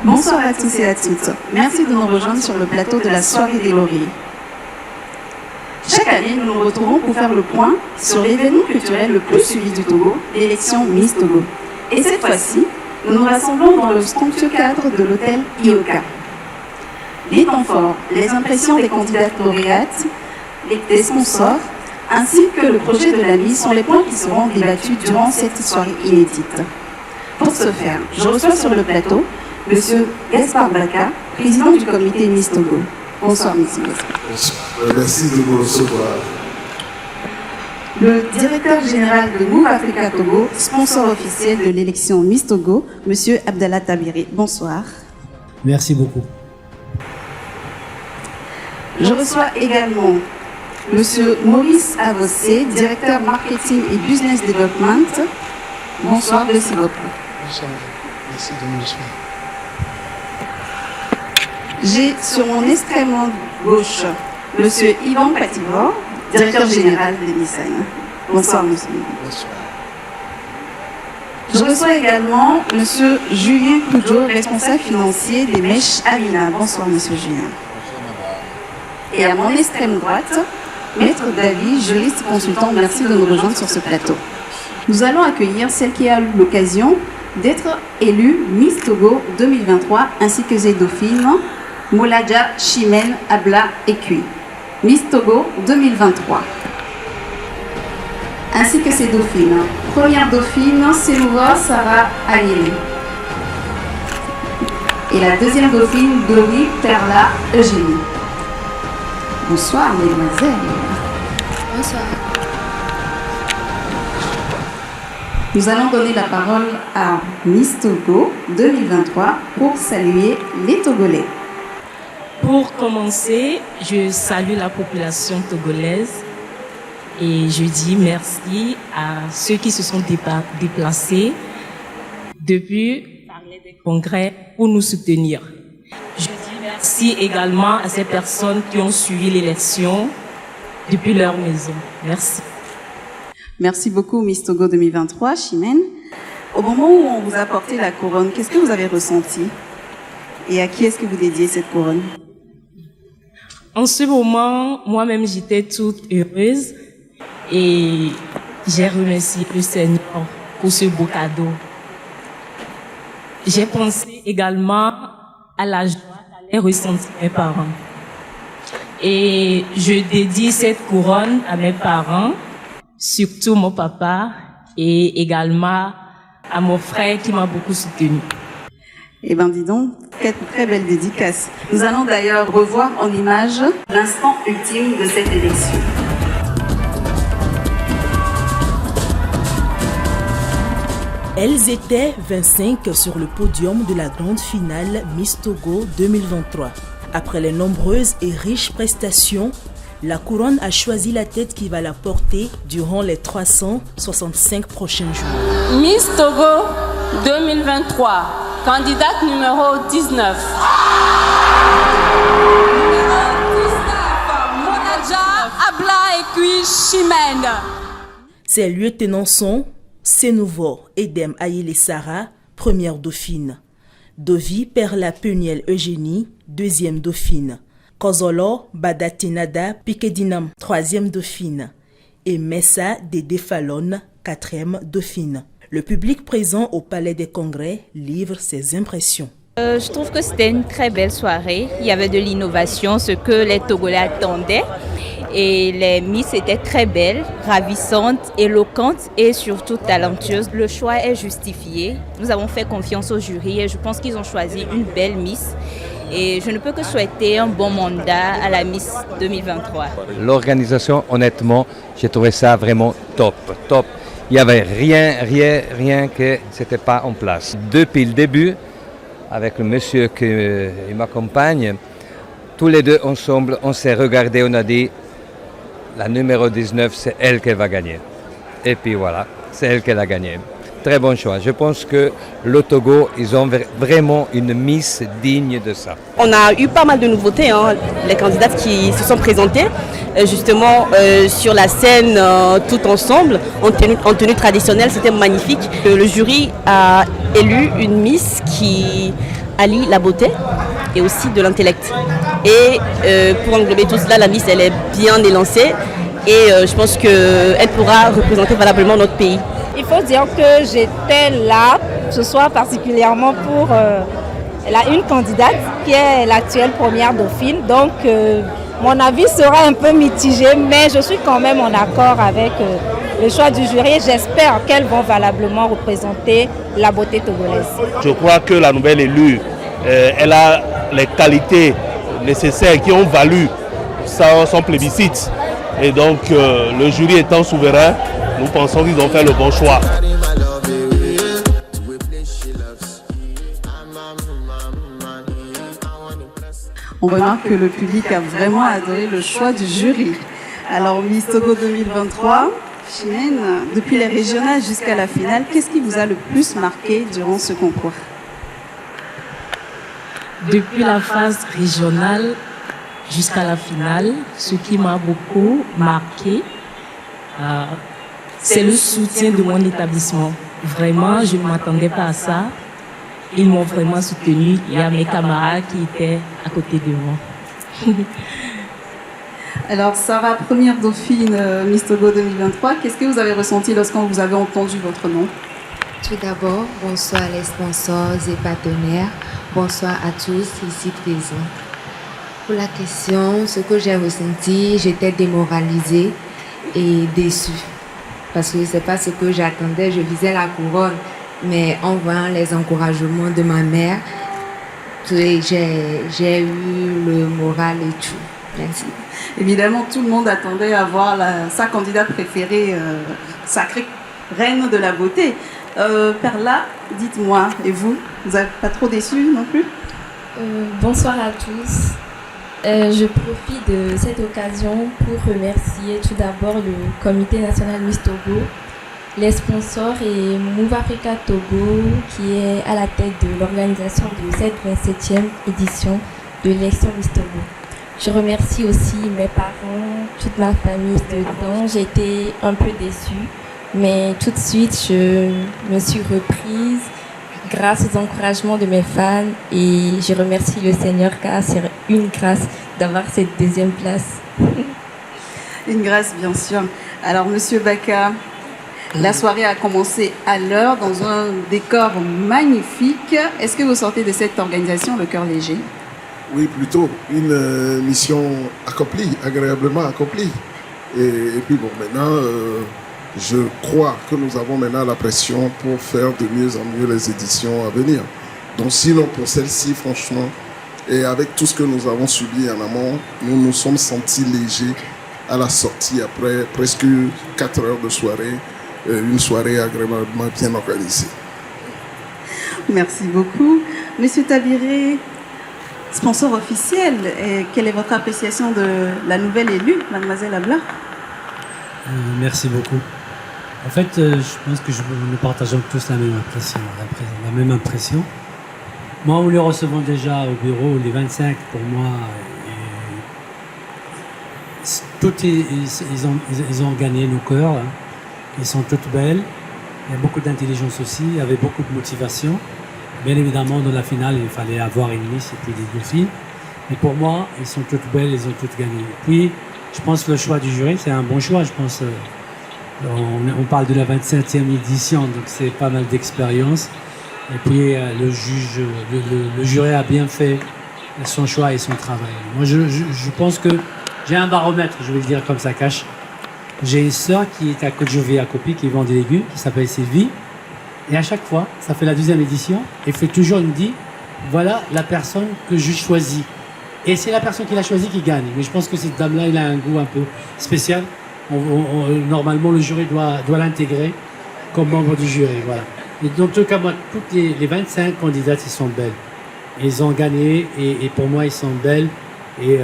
Bonsoir à tous et à toutes. Merci de nous rejoindre sur le plateau de la soirée des lauriers. Chaque année, nous nous retrouvons pour faire le point sur l'événement culturel le plus suivi du Togo, l'élection Miss Togo. Et cette fois-ci, nous nous rassemblons dans le somptueux cadre de l'hôtel Ioka. Les temps forts, les impressions des candidates lauréates, des sponsors, ainsi que le projet de la Miss sont les points qui seront débattus durant cette soirée inédite. Pour ce faire, je reçois sur le plateau M. Gaspard Baka, président du comité Miss Togo. Bonsoir, M. Gaspard. Bonsoir. Merci de me recevoir. Le directeur général de Move Africa Togo, sponsor officiel de l'élection Miss Togo, M. Abdallah Tabiri. Bonsoir. Merci beaucoup. Je reçois également M. Maurice Avossé, directeur marketing et business development. Bonsoir, de s'il vous plaît. Bonsoir, merci de me recevoir. J'ai sur mon extrême gauche M. Yvan Pativor, directeur général de Nissan. Bonsoir, monsieur. Bonsoir. Je reçois également M. Julien Koudjo, responsable financier des Mèches Amina. Bonsoir, monsieur Julien. Et à mon extrême droite, Maître David, juriste consultant, merci de nous rejoindre sur ce plateau. Nous allons accueillir celle qui a eu l'occasion d'être élue Miss Togo 2023, ainsi que ses dauphines, Moladja Chimène Abla Ekui. Miss Togo 2023. Ainsi que ses dauphines. Première dauphine, Selouva Sarah Ayeli. Et la deuxième dauphine, Dori Perla Eugénie. Bonsoir, mesdemoiselles. Bonsoir. Nous allons donner la parole à Miss Togo 2023 pour saluer les Togolais. Pour commencer, je salue la population togolaise et je dis merci à ceux qui se sont déplacés depuis des congrès pour nous soutenir. Je dis merci également à ces personnes qui ont suivi l'élection depuis leur maison. Merci. Merci beaucoup, Miss Togo 2023, Chimène. Au moment où on vous a apporté la couronne, qu'est-ce que vous avez ressenti? Et à qui est-ce que vous dédiez cette couronne? En ce moment, moi-même, j'étais toute heureuse et j'ai remercié le Seigneur pour ce beau cadeau. J'ai pensé également à la joie qu'allaient ressentir mes parents. Et je dédie cette couronne à mes parents, surtout mon papa et également à mon frère qui m'a beaucoup soutenu. Eh bien, dis donc, quelle très belle dédicace. Nous allons d'ailleurs revoir en image l'instant ultime de cette élection. Elles étaient 25 sur le podium de la grande finale Miss Togo 2023. Après les nombreuses et riches prestations, la couronne a choisi la tête qui va la porter durant les 365 prochains jours. Miss Togo 2023, candidate numéro 19. Moladja Abla Ekui Chimène. Ses lieutenants sont Senouvo Edem Ayele Sarah, première dauphine. Dovi Perla Peniel Eugénie, deuxième dauphine. Kozolo Badatinada Pikedinam, troisième dauphine. Et Messa Dede Fallon, quatrième dauphine. Le public présent au Palais des Congrès livre ses impressions. Je trouve que c'était une très belle soirée. Il y avait de l'innovation, ce que les Togolais attendaient. Et les Miss étaient très belles, ravissantes, éloquentes et surtout talentueuses. Le choix est justifié. Nous avons fait confiance au jury et je pense qu'ils ont choisi une belle Miss. Et je ne peux que souhaiter un bon mandat à la Miss 2023. L'organisation, honnêtement, j'ai trouvé ça vraiment top. Il n'y avait rien que c'était pas en place. Depuis le début, avec le monsieur qui m'accompagne, tous les deux ensemble, on s'est regardé, on a dit, la numéro 19, c'est elle qui va gagner. Et puis voilà, c'est elle qui a gagné. Très bon choix. Je pense que le Togo, ils ont vraiment une Miss digne de ça. On a eu pas mal de nouveautés, les candidates qui se sont présentées, justement sur la scène tout ensemble, en tenue traditionnelle, c'était magnifique. Le jury a élu une Miss qui allie la beauté et aussi de l'intellect. Et pour englober tout cela, la Miss, elle est bien élancée et je pense qu'elle pourra représenter valablement notre pays. Il faut dire que j'étais là ce soir particulièrement pour une candidate qui est l'actuelle première dauphine. Donc mon avis sera un peu mitigé, mais je suis quand même en accord avec le choix du jury. J'espère qu'elles vont valablement représenter la beauté togolaise. Je crois que la nouvelle élue, elle a les qualités nécessaires qui ont valu son plébiscite. Et donc le jury étant souverain, nous pensons qu'ils ont fait le bon choix. On remarque que le public a vraiment adoré le choix du jury. Alors Miss Togo 2023, Chimène, depuis les régionales jusqu'à la finale, qu'est-ce qui vous a le plus marqué durant ce concours? Depuis la phase régionale jusqu'à la finale, ce qui m'a beaucoup marqué, c'est le soutien de mon établissement. Vraiment, je ne m'attendais pas à ça. Ils m'ont vraiment soutenu. Il y a mes camarades qui étaient à côté de moi. Alors Sarah, première dauphine Miss Togo 2023, qu'est-ce que vous avez ressenti lorsqu'on vous avez entendu votre nom? Tout d'abord, bonsoir les sponsors et partenaires. Bonsoir à tous ici présents. Pour la question, ce que j'ai ressenti, j'étais démoralisée et déçue. Parce que ce n'est pas ce que j'attendais, je visais la couronne. Mais en voyant les encouragements de ma mère, j'ai eu le moral et tout. Merci. Évidemment, tout le monde attendait à voir sa candidate préférée, sacrée reine de la beauté. Perla, dites-moi, et vous n'êtes pas trop déçus non plus? Bonsoir à tous. Je profite de cette occasion pour remercier tout d'abord le Comité national Miss Togo, les sponsors et Move Africa Togo qui est à la tête de l'organisation de cette 27e édition de l'élection Miss Togo. Je remercie aussi mes parents, toute ma famille dedans. J'ai été un peu déçue, mais tout de suite je me suis reprise grâce aux encouragements de mes fans et je remercie le Seigneur car c'est une grâce d'avoir cette deuxième place. Une grâce bien sûr. Alors Monsieur Baka, la soirée a commencé à l'heure dans un décor magnifique. Est-ce que vous sortez de cette organisation le cœur léger? Oui, plutôt. Une mission accomplie, agréablement accomplie. Et puis bon, maintenant, je crois que nous avons maintenant la pression pour faire de mieux en mieux les éditions à venir. Donc sinon, pour celle-ci, franchement, et avec tout ce que nous avons subi en amont, nous nous sommes sentis légers à la sortie après presque 4 heures de soirée. Une soirée agréablement bien organisée. Merci beaucoup. Monsieur Tabiré, sponsor officiel, quelle est votre appréciation de la nouvelle élue, Mademoiselle Abla? Merci beaucoup. En fait, je pense que nous partageons tous la même impression. Moi, nous les recevons déjà au bureau, les 25 pour moi. Ils ont gagné nos cœurs. Hein. Ils sont toutes belles. Il y a beaucoup d'intelligence aussi. Il y avait beaucoup de motivation. Bien évidemment, dans la finale, il fallait avoir une Miss et puis des dauphines. Mais pour moi, ils sont toutes belles, ils ont toutes gagné. Puis, je pense que le choix du jury, c'est un bon choix. Je pense, on parle de la 27e édition, donc c'est pas mal d'expérience. Et puis, le jury a bien fait son choix et son travail. Moi, je pense que j'ai un baromètre, je vais le dire comme ça, cache. J'ai une sœur qui est à Côte-Jovée à Copi, qui vend des légumes, qui s'appelle Sylvie. Et à chaque fois, ça fait la 2e édition, elle fait toujours, elle me dit, voilà la personne que je choisis. Et c'est la personne qui l'a choisie qui gagne. Mais je pense que cette dame-là, elle a un goût un peu spécial. Normalement, le jury doit l'intégrer comme membre du jury. Voilà. Et dans tout cas, moi, toutes les 25 candidates, ils sont belles. Ils ont gagné et pour moi, ils sont belles. Et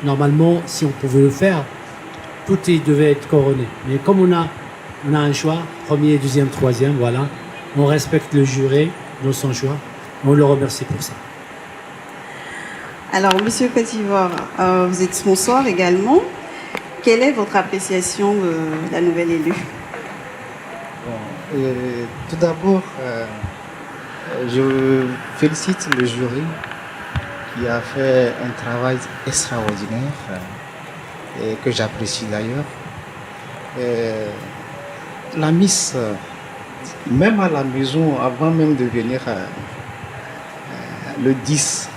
normalement, si on pouvait le faire, tout devait être couronné. Mais comme on a un choix, 1er, 2e, 3e, voilà, on respecte le jury dans son choix. On le remercie pour ça. Alors, Monsieur Cotivore, vous êtes sponsor également. Quelle est votre appréciation de la nouvelle élue? Tout d'abord, Je félicite le jury qui a fait un travail extraordinaire et que j'apprécie d'ailleurs. La Miss, même à la maison, avant même de venir le 10,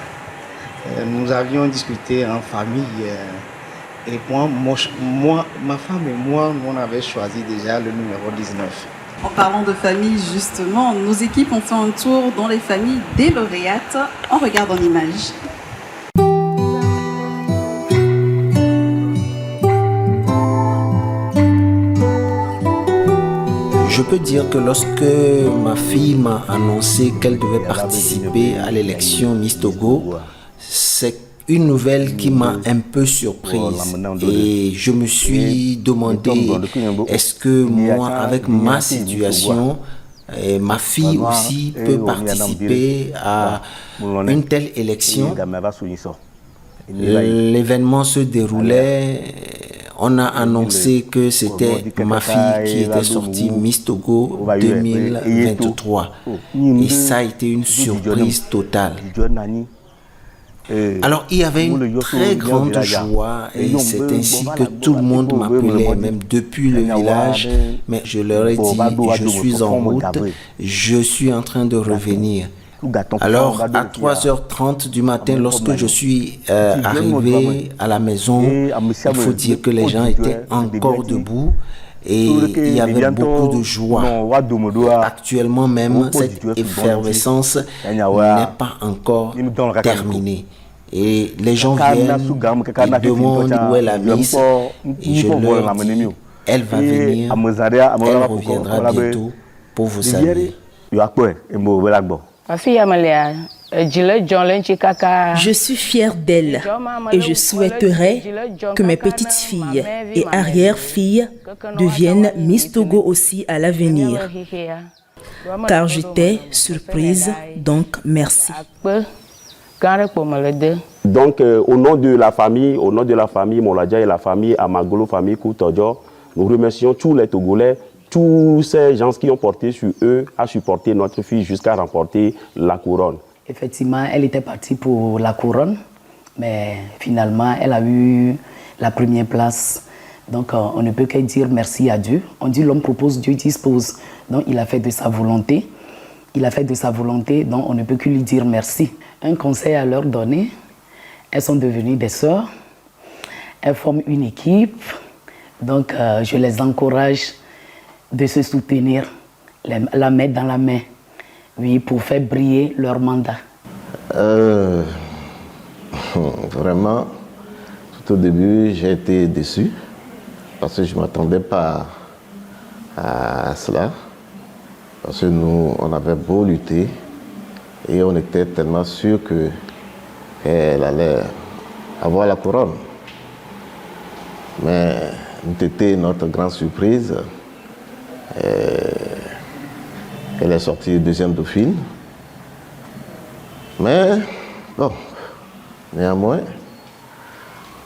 nous avions discuté en famille et moi, ma femme et moi, on avait choisi déjà le numéro 19. En parlant de famille, justement, nos équipes ont fait un tour dans les familles des lauréates. On regarde en images. Je peux dire que lorsque ma fille m'a annoncé qu'elle devait participer à l'élection Miss Togo, c'est une nouvelle qui m'a un peu surprise et je me suis demandé, est-ce que moi, avec ma situation, ma fille aussi peut participer à une telle élection? L'événement se déroulait, on a annoncé que c'était ma fille qui était sortie Miss Togo 2023 et ça a été une surprise totale. Alors il y avait une très grande joie et c'est ainsi que tout le monde m'appelait, même depuis le village, mais je leur ai dit, je suis en route, je suis en train de revenir. Alors à 3h30 du matin, lorsque je suis arrivé à la maison, il faut dire que les gens étaient encore debout et il y avait beaucoup de joie. Actuellement même, cette effervescence n'est pas encore terminée. Et les gens viennent, ils demandent où est la Miss et je leur dis, elle va venir, elle reviendra bientôt pour vous saluer. Je suis fière d'elle et je souhaiterais que mes petites filles et arrière-filles deviennent Miss Togo aussi à l'avenir. Car j'étais surprise, donc merci. Donc au nom de la famille Moladia et la famille Amagolo, famille Koutodjo, nous remercions tous les Togolais, tous ces gens qui ont porté sur eux à supporter notre fille jusqu'à remporter la couronne. Effectivement, elle était partie pour la couronne, mais finalement, elle a eu la première place. Donc, on ne peut que dire merci à Dieu. On dit l'homme propose, Dieu dispose. Donc, il a fait de sa volonté. Il a fait de sa volonté, donc on ne peut que lui dire merci. Un conseil à leur donner, elles sont devenues des sœurs. Elles forment une équipe. Donc, je les encourage de se soutenir, la main dans la main, oui, pour faire briller leur mandat. Vraiment, tout au début, j'ai été déçu parce que je ne m'attendais pas à cela. Parce que nous, on avait beau lutter et on était tellement sûr qu'elle allait avoir la couronne. Mais c'était notre grande surprise. Elle est sortie deuxième dauphine. Mais, bon, néanmoins,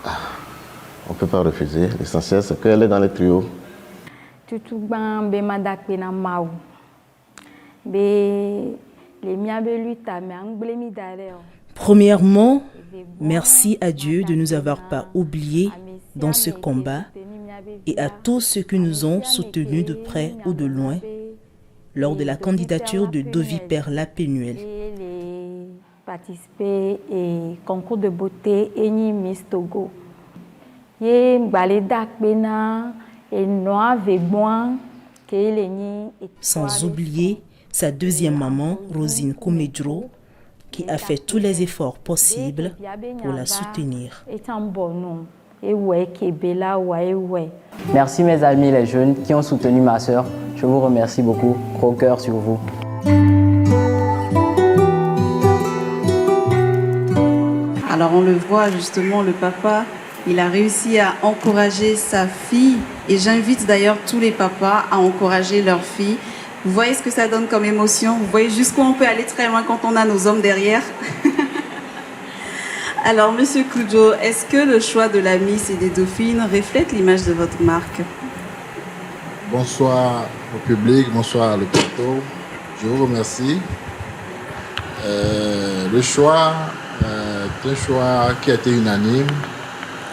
on ne peut pas refuser. L'essentiel, c'est qu'elle est dans les trios. Premièrement, merci à Dieu de ne nous avoir pas oubliés dans ce combat et à tous ceux qui nous ont soutenus de près ou de loin lors de la candidature de Dovi Perla Pénuel. Participer au concours de beauté Eni Miss Togo. Sans oublier sa deuxième maman, Rosine Koumedro, qui a fait tous les efforts possibles pour la soutenir. Merci mes amis les jeunes qui ont soutenu ma sœur. Je vous remercie beaucoup. Gros cœur sur vous. Alors on le voit justement, le papa, il a réussi à encourager sa fille et j'invite d'ailleurs tous les papas à encourager leur fille. Vous voyez ce que ça donne comme émotion? Vous voyez jusqu'où on peut aller très loin quand on a nos hommes derrière? Alors, Monsieur Koudjo, est-ce que le choix de la Miss et des Dauphines reflète l'image de votre marque? Bonsoir au public, bonsoir à le plateau. Je vous remercie Le choix est un choix qui a été unanime.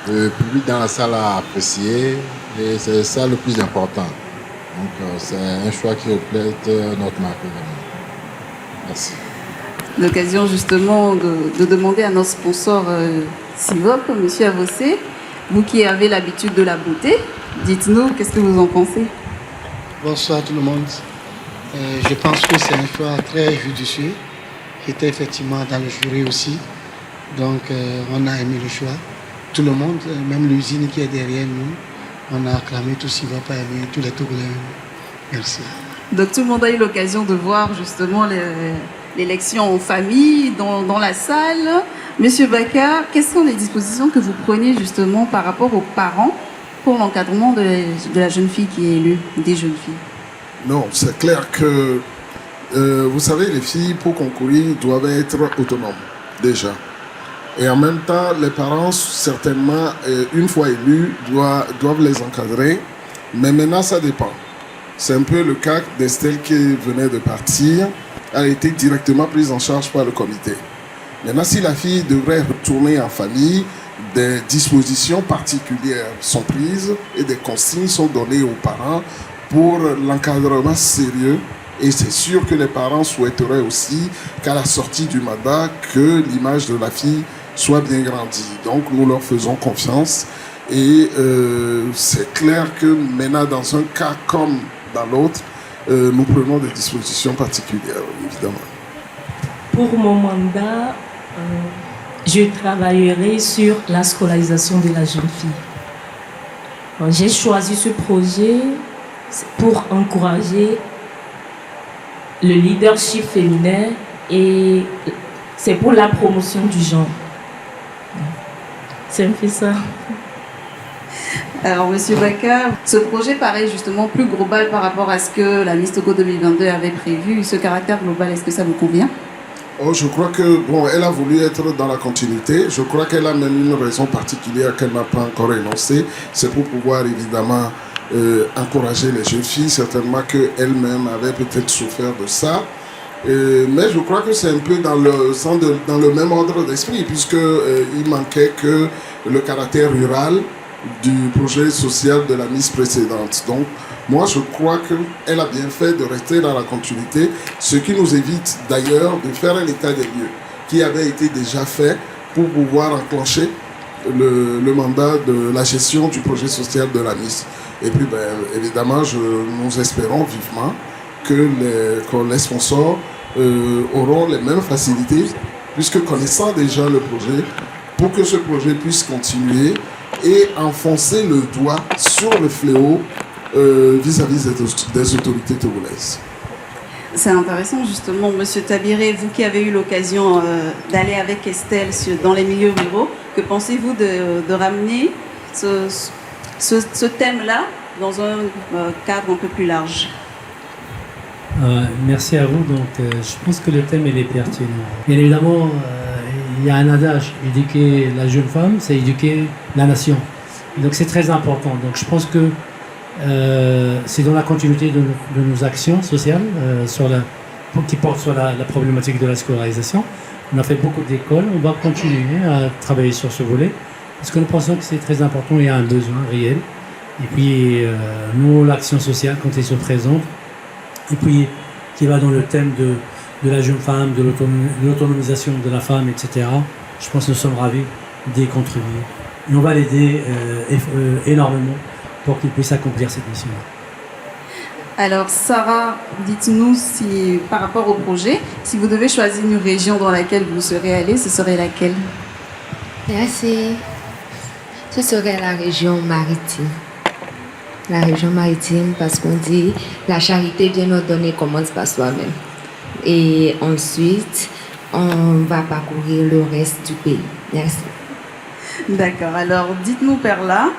Le public dans la salle a apprécié et c'est ça le plus important. Donc c'est un choix qui reflète notre marque. Merci. L'occasion justement de demander à notre sponsor Sivop, M. Avossé, vous qui avez l'habitude de la beauté, dites-nous, qu'est-ce que vous en pensez? Bonsoir tout le monde. Je pense que c'est un choix très judicieux, qui était effectivement dans le jury aussi. Donc on a aimé le choix. Tout le monde, même l'usine qui est derrière nous, on a acclamé tout Sivop, a aimé tous les Togolais. Merci. Donc tout le monde a eu l'occasion de voir justement l'élection en famille dans la salle. Monsieur Baka, quelles sont les dispositions que vous prenez justement par rapport aux parents pour l'encadrement de la jeune fille qui est élue, des jeunes filles? Non, c'est clair que, vous savez, les filles, pour concourir, doivent être autonomes, déjà. Et en même temps, les parents, certainement, une fois élus, doivent les encadrer. Mais maintenant, ça dépend. C'est un peu le cas d'Estelle qui venait de partir. Elle a été directement prise en charge par le comité. Maintenant, si la fille devrait retourner en famille, des dispositions particulières sont prises et des consignes sont données aux parents pour l'encadrement sérieux. Et c'est sûr que les parents souhaiteraient aussi qu'à la sortie du mandat, que l'image de la fille soit bien grandie. Donc nous leur faisons confiance et c'est clair que maintenant dans un cas comme dans l'autre, nous prenons des dispositions particulières, évidemment. Pour mon mandat, je travaillerai sur la scolarisation de la jeune fille. J'ai choisi ce projet pour encourager le leadership féminin et c'est pour la promotion du genre. C'est un peu ça. Alors, Monsieur Baka, ce projet paraît justement plus global par rapport à ce que la Miss Togo 2022 avait prévu. Ce caractère global, est-ce que ça vous convient? Je crois que, elle a voulu être dans la continuité. Je crois qu'elle a même une raison particulière qu'elle n'a pas encore énoncée. C'est pour pouvoir, évidemment, encourager les jeunes filles. Certainement qu'elle-même avait peut-être souffert de ça. Mais je crois que c'est un peu dans le même ordre d'esprit, puisqu'il manquait que le caractère rural du projet social de la Miss précédente. Donc, moi, je crois qu'elle a bien fait de rester dans la continuité, ce qui nous évite d'ailleurs de faire un état des lieux qui avait été déjà fait pour pouvoir enclencher le mandat de la gestion du projet social de la Miss. Et puis, évidemment, nous espérons vivement que les sponsors auront les mêmes facilités, puisque connaissant déjà le projet, pour que ce projet puisse continuer et enfoncer le doigt sur le fléau vis-à-vis des autorités togolaises. C'est intéressant justement, Monsieur Tabiré, vous qui avez eu l'occasion d'aller avec Estelle dans les milieux ruraux, que pensez-vous de ramener ce thème-là dans un cadre un peu plus large? Merci à vous. Donc, je pense que le thème est pertinent. Bien évidemment, il y a un adage, éduquer la jeune femme, c'est éduquer la nation. Donc c'est très important. Donc je pense que c'est dans la continuité de nos actions sociales qui portent sur la problématique de la scolarisation. On a fait beaucoup d'écoles, on va continuer à travailler sur ce volet parce que nous pensons que c'est très important, il y a un besoin réel. Et puis nous, l'action sociale, quand elle se présente, et puis qui va dans le thème de la jeune femme, de l'autonomisation de la femme, etc. Je pense que nous sommes ravis d'y contribuer. Et on va l'aider énormément pour qu'il puisse accomplir cette mission-là. Alors Sarah, dites-nous si par rapport au projet, si vous devez choisir une région dans laquelle vous serez allée, ce serait laquelle? Merci. Ce serait la région maritime. La région maritime parce qu'on dit la charité bien ordonnée commence par soi-même. Et ensuite, on va parcourir le reste du pays. Merci. D'accord. Alors, dites-nous, Perla,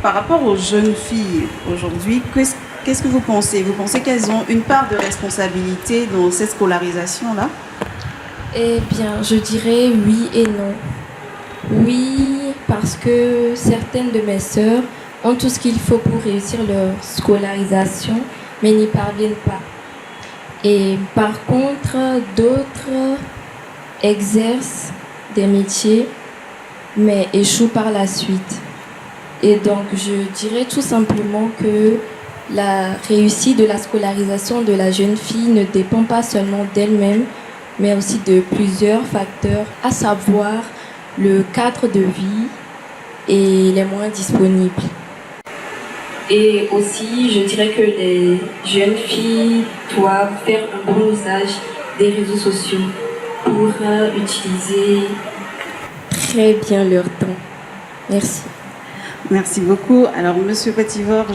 par rapport aux jeunes filles aujourd'hui, qu'est-ce que vous pensez? Vous pensez qu'elles ont une part de responsabilité dans cette scolarisation-là? Eh bien, je dirais oui et non. Oui, parce que certaines de mes sœurs ont tout ce qu'il faut pour réussir leur scolarisation, mais n'y parviennent pas. Et par contre, d'autres exercent des métiers, mais échouent par la suite. Et donc, je dirais tout simplement que la réussite de la scolarisation de la jeune fille ne dépend pas seulement d'elle-même, mais aussi de plusieurs facteurs, à savoir le cadre de vie et les moyens disponibles. Et aussi, je dirais que les jeunes filles doivent faire un bon usage des réseaux sociaux pour utiliser très bien leur temps. Merci. Merci beaucoup. Alors, Monsieur Pativor,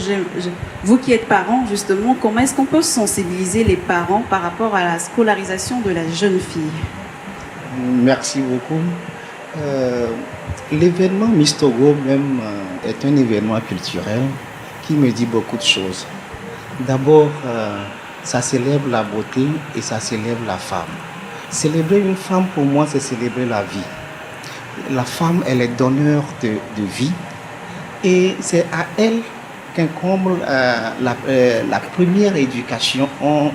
vous qui êtes parent, justement, comment est-ce qu'on peut sensibiliser les parents par rapport à la scolarisation de la jeune fille? Merci beaucoup. L'événement Miss Togo même est un événement culturel qui me dit beaucoup de choses. D'abord, ça célèbre la beauté et ça célèbre la femme. Célébrer une femme, pour moi, c'est célébrer la vie. La femme, elle est donneur de vie. Et c'est à elle qu'incombe la première éducation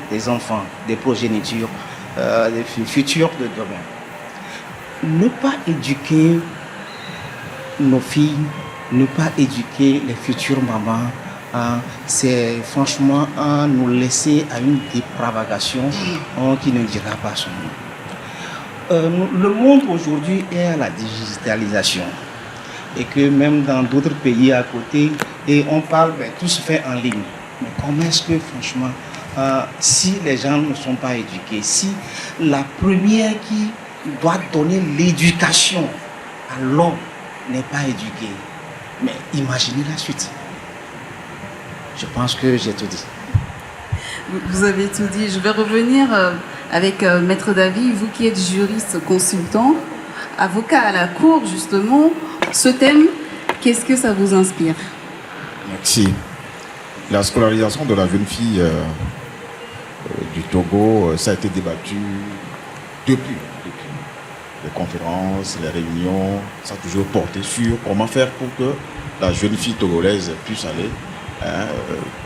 des enfants, des progénitures, des futurs de demain. Ne pas éduquer nos filles, ne pas éduquer les futures mamans, c'est franchement nous laisser à une dépravation qui ne dira pas son nom. Le monde aujourd'hui est à la digitalisation. Et que même dans d'autres pays à côté, et on parle, tout se fait en ligne. Mais comment est-ce que franchement, si les gens ne sont pas éduqués, si la première qui doit donner l'éducation à l'homme n'est pas éduquée, mais imaginez la suite. Je pense que j'ai tout dit. Vous avez tout dit. Je vais revenir avec Maître David, vous qui êtes juriste consultant, avocat à la cour justement. Ce thème, qu'est-ce que ça vous inspire? Merci. La scolarisation de la jeune fille du Togo, ça a été débattu depuis. Les conférences, les réunions, ça a toujours porté sur comment faire pour que la jeune fille togolaise puisse aller,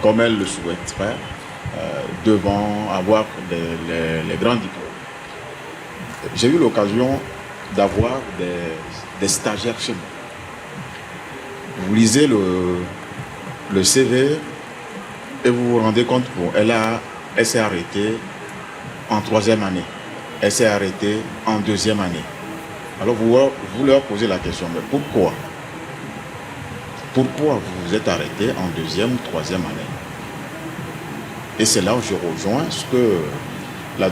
comme elle le souhaiterait, devant avoir les grands diplômes. J'ai eu l'occasion d'avoir des stagiaires chez moi. Vous lisez le CV et vous vous rendez compte qu'elle s'est arrêtée en 3e année. Elle s'est arrêtée en 2e année. Alors vous leur posez la question, mais pourquoi? Pourquoi vous vous êtes arrêté en 2e ou 3e année? Et c'est là où je rejoins ce que la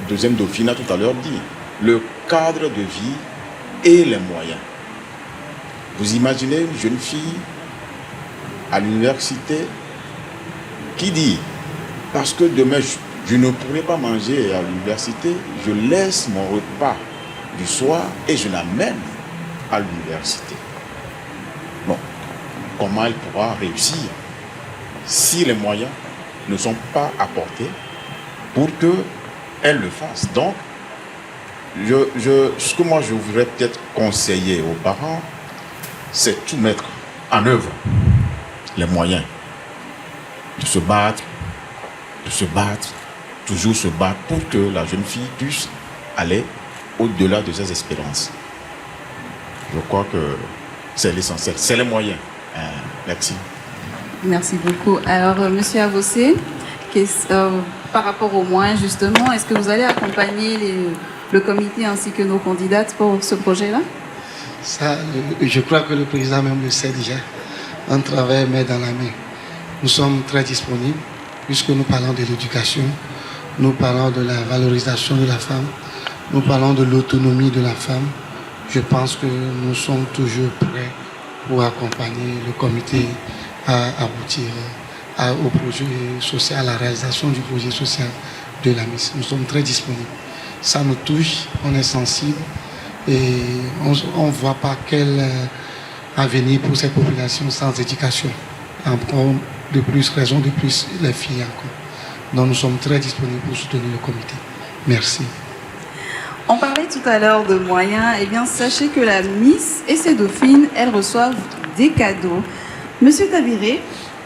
deuxième dauphine a tout à l'heure dit. Le cadre de vie et les moyens. Vous imaginez une jeune fille à l'université qui dit, parce que demain je ne pourrai pas manger à l'université, je laisse mon repas du soir et je l'amène à l'université. Bon, comment elle pourra réussir si les moyens ne sont pas apportés pour qu'elle le fasse? Donc, ce que moi je voudrais peut-être conseiller aux parents, c'est tout mettre en œuvre, les moyens de se battre, toujours se battre pour que la jeune fille puisse aller au-delà de ses espérances. Je crois que c'est l'essentiel, c'est les moyens. Merci. Merci beaucoup. Alors, Monsieur Avossé, par rapport aux moyens, justement, est-ce que vous allez accompagner le comité ainsi que nos candidates pour ce projet-là? Ça, je crois que le président même le sait déjà. On travaille main dans la main. Nous sommes très disponibles puisque nous parlons de l'éducation, nous parlons de la valorisation de la femme, nous parlons de l'autonomie de la femme. Je pense que nous sommes toujours prêts pour accompagner le comité à aboutir au projet social, à la réalisation du projet social de la Miss. Nous sommes très disponibles. Ça nous touche, on est sensible. Et on ne voit pas quel avenir pour cette population sans éducation. Encore de plus, raison de plus, les filles encore. Donc nous sommes très disponibles pour soutenir le comité. Merci. On parlait tout à l'heure de moyens. Eh bien, sachez que la Miss et ses dauphines, elles reçoivent des cadeaux. Monsieur Tabiré,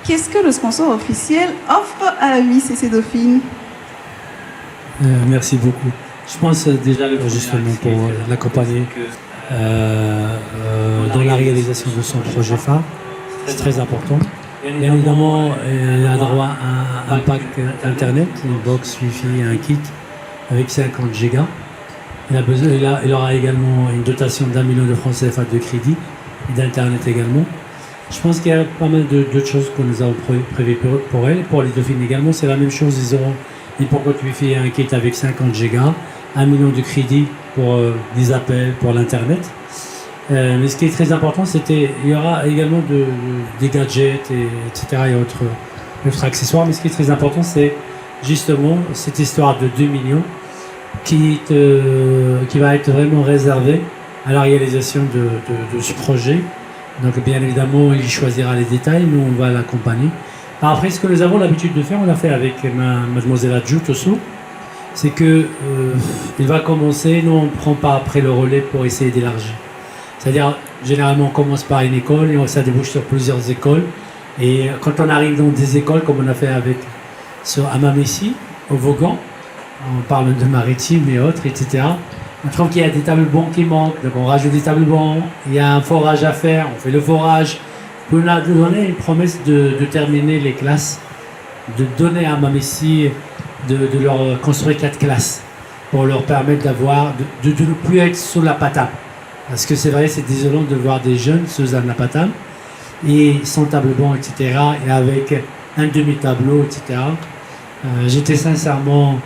qu'est-ce que le sponsor officiel offre à la Miss et ses dauphines? Merci beaucoup. Je pense déjà justement pour l'accompagner dans la réalisation de son projet phare. C'est très important. Bien évidemment, elle a droit à un pack Internet, une box Wi-Fi, un kit avec 50 gigas. Il aura également une dotation d'1 million de francs CFA de crédit et d'Internet également. Je pense qu'il y a pas mal d'autres choses que nous avons prévues pour elle. Pour les dauphines également, c'est la même chose. Ils auront une pocket Wi-Fi et un kit avec 50 gigas, 1 million de crédit pour des appels, pour l'Internet. Mais ce qui est très important, il y aura également des gadgets, etc. et autres accessoires. Mais ce qui est très important, c'est justement cette histoire de 2 millions qui va être vraiment réservée à la réalisation de ce projet. Donc bien évidemment, il choisira les détails, nous on va l'accompagner. Après, ce que nous avons l'habitude de faire, on l'a fait avec mademoiselle Adjout aussi, c'est que il va commencer, nous on ne prend pas après le relais pour essayer d'élargir. C'est-à-dire, généralement, on commence par une école et ça débouche sur plusieurs écoles. Et quand on arrive dans des écoles, comme on a fait à Mamessi, au Vaughan, on parle de maritime et autres, etc. On trouve qu'il y a des tables bancs qui manquent, donc on rajoute des tables bancs. Il y a un forage à faire, on fait le forage. Puis on a donné une promesse de terminer les classes, de donner à Mamessi, de leur construire 4 classes pour leur permettre de ne plus être sous la patate. Parce que c'est vrai, c'est désolant de voir des jeunes sous un patam et sans table banc, etc. et avec un demi-tableau, etc. J'étais sincèrement,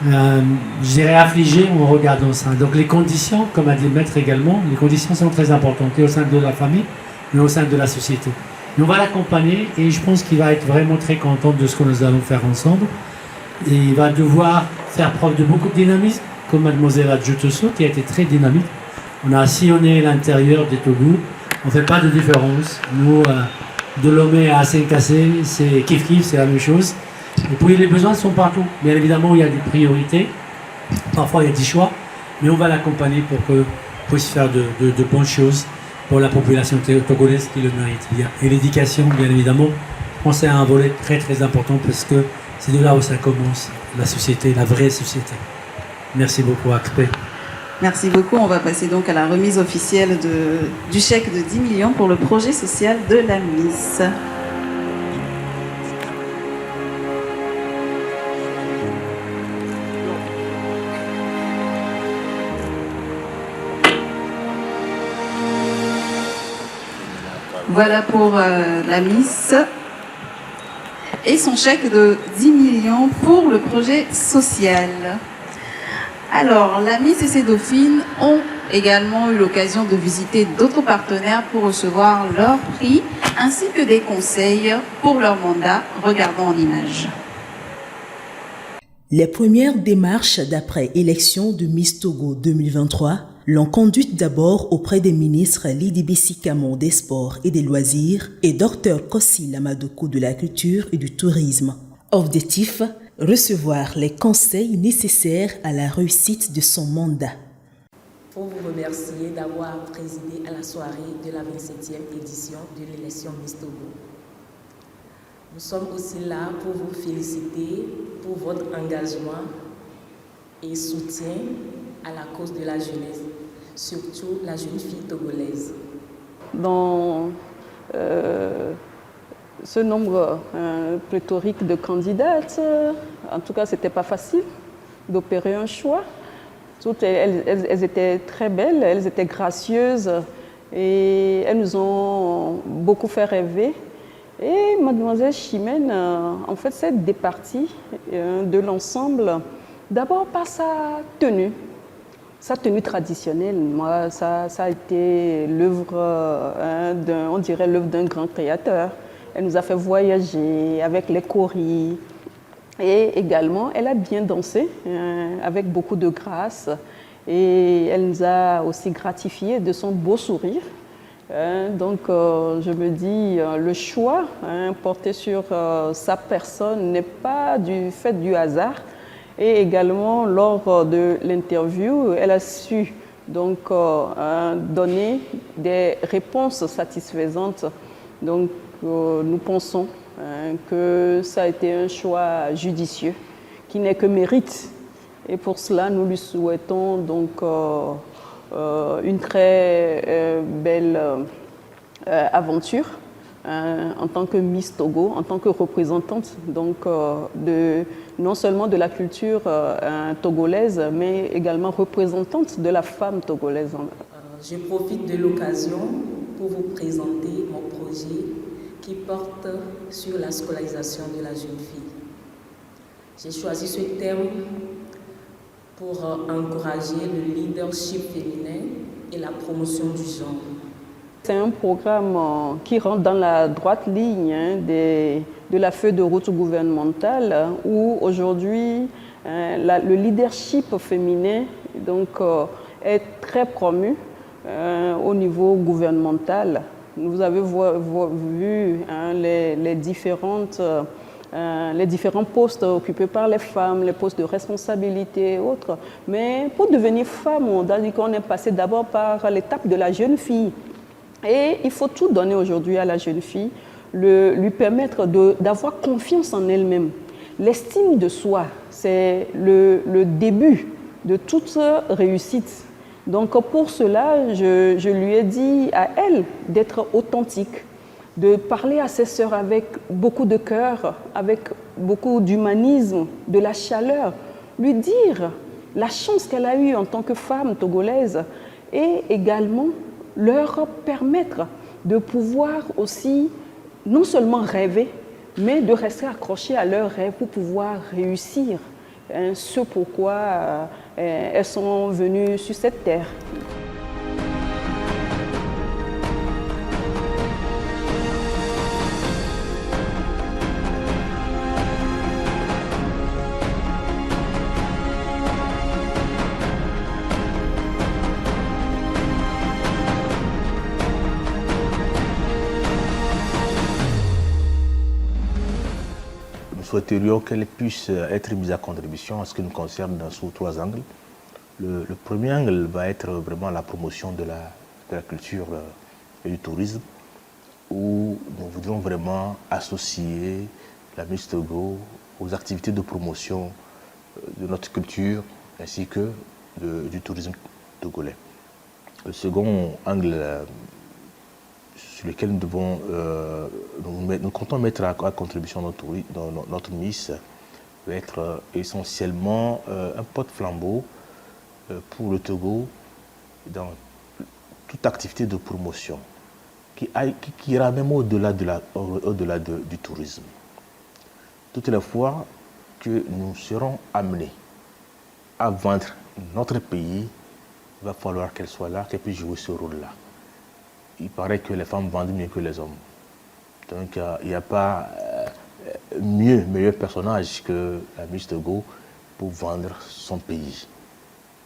je dirais, affligé en regardant ça. Donc les conditions, comme a dit le maître également, les conditions sont très importantes, et au sein de la famille, mais au sein de la société. Et on va l'accompagner et je pense qu'il va être vraiment très content de ce que nous allons faire ensemble. Et il va devoir faire preuve de beaucoup de dynamisme, comme mademoiselle Adjutoso, qui a été très dynamique. On a sillonné l'intérieur des Togo. On ne fait pas de différence. Nous, de Lomé à Saint-Cassé, c'est kiff-kiff, c'est la même chose. Et puis les besoins sont partout. Bien évidemment, il y a des priorités. Parfois, il y a des choix. Mais on va l'accompagner pour qu'il puisse faire de bonnes choses pour la population togolaise qui le mérite bien. Et l'éducation, bien évidemment, je pense que c'est un volet très très important parce que c'est de là où ça commence, la société, la vraie société. Merci beaucoup, Akpe. Merci beaucoup. On va passer donc à la remise officielle du chèque de 10 millions pour le projet social de la Miss. Voilà pour la Miss et son chèque de 10 millions pour le projet social. Alors, la Miss et ses dauphines ont également eu l'occasion de visiter d'autres partenaires pour recevoir leurs prix ainsi que des conseils pour leur mandat. Regardons en images. Les premières démarches d'après élection de Miss Togo 2023 l'ont conduite d'abord auprès des ministres Lidibissi Camon des Sports et des Loisirs et Dr Kossi Lamadoko de la Culture et du Tourisme. Objectif, recevoir les conseils nécessaires à la réussite de son mandat. Pour vous remercier d'avoir présidé à la soirée de la 27e édition de l'élection Miss Togo. Nous sommes aussi là pour vous féliciter pour votre engagement et soutien à la cause de la jeunesse, surtout la jeune fille togolaise. Dans ce nombre pléthorique de candidates, en tout cas, ce n'était pas facile d'opérer un choix. Toutes elles étaient très belles, elles étaient gracieuses et elles nous ont beaucoup fait rêver. Et mademoiselle Chimène, en fait, s'est départie de l'ensemble, d'abord par sa tenue traditionnelle. Moi, ça a été l'œuvre, on dirait l'œuvre d'un grand créateur. Elle nous a fait voyager avec les choris. Et également, elle a bien dansé avec beaucoup de grâce. Et elle nous a aussi gratifié de son beau sourire. Donc, je me dis, le choix porté sur sa personne n'est pas du fait du hasard. Et également, lors de l'interview, elle a su donc donner des réponses satisfaisantes. Donc, nous pensons que ça a été un choix judicieux qui n'est que mérite Et pour cela, nous lui souhaitons donc une très belle aventure en tant que Miss Togo, en tant que représentante donc, non seulement de la culture togolaise, mais également représentante de la femme togolaise. Je profite de l'occasion pour vous présenter mon projet qui porte sur la scolarisation de la jeune fille. J'ai choisi ce thème pour encourager le leadership féminin et la promotion du genre. C'est un programme qui rentre dans la droite ligne de la feuille de route gouvernementale où aujourd'hui le leadership féminin donc, est très promu au niveau gouvernemental. Vous avez vu les différents postes occupés par les femmes, les postes de responsabilité et autres. Mais pour devenir femme, on a dit qu'on est passé d'abord par l'étape de la jeune fille. Et il faut tout donner aujourd'hui à la jeune fille, lui permettre d'avoir confiance en elle-même. L'estime de soi, c'est le début de toute réussite. Donc pour cela, je lui ai dit à elle d'être authentique, de parler à ses sœurs avec beaucoup de cœur, avec beaucoup d'humanisme, de la chaleur, lui dire la chance qu'elle a eue en tant que femme togolaise et également leur permettre de pouvoir aussi non seulement rêver, mais de rester accrochés à leurs rêves pour pouvoir réussir ce pourquoi elles sont venues sur cette terre. Nous souhaiterions qu'elle puisse être mise à contribution en ce qui nous concerne sous 3 angles. Le premier angle va être vraiment la promotion de la culture et du tourisme, où nous voudrions vraiment associer la Miss Togo aux activités de promotion de notre culture ainsi que du tourisme togolais. Le second angle sur lequel nous comptons mettre à contribution notre Miss va être essentiellement un porte-flambeau pour le Togo dans toute activité de promotion qui ira même au-delà du tourisme. Toutes les fois que nous serons amenés à vendre notre pays, il va falloir qu'elle soit là, qu'elle puisse jouer ce rôle-là. Il paraît que les femmes vendent mieux que les hommes. Donc il n'y a pas meilleur personnage que la Miss Togo pour vendre son pays.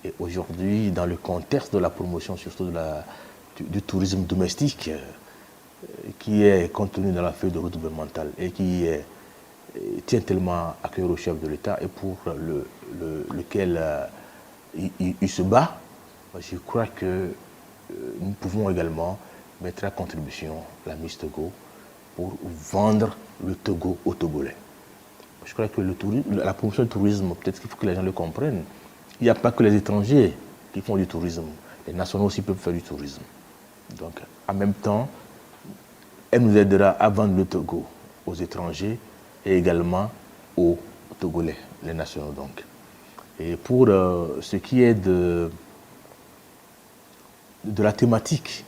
Et aujourd'hui, dans le contexte de la promotion, surtout du tourisme domestique, qui est contenu dans la feuille de route gouvernementale et qui tient tellement à cœur au chef de l'État et pour lequel il se bat, je crois que nous pouvons également mettre à contribution la Miss Togo pour vendre le Togo aux Togolais. Je crois que la promotion du tourisme, peut-être qu'il faut que les gens le comprennent. Il n'y a pas que les étrangers qui font du tourisme. Les nationaux aussi peuvent faire du tourisme. Donc, en même temps, elle nous aidera à vendre le Togo aux étrangers et également aux Togolais, les nationaux donc. Et pour ce qui est de la thématique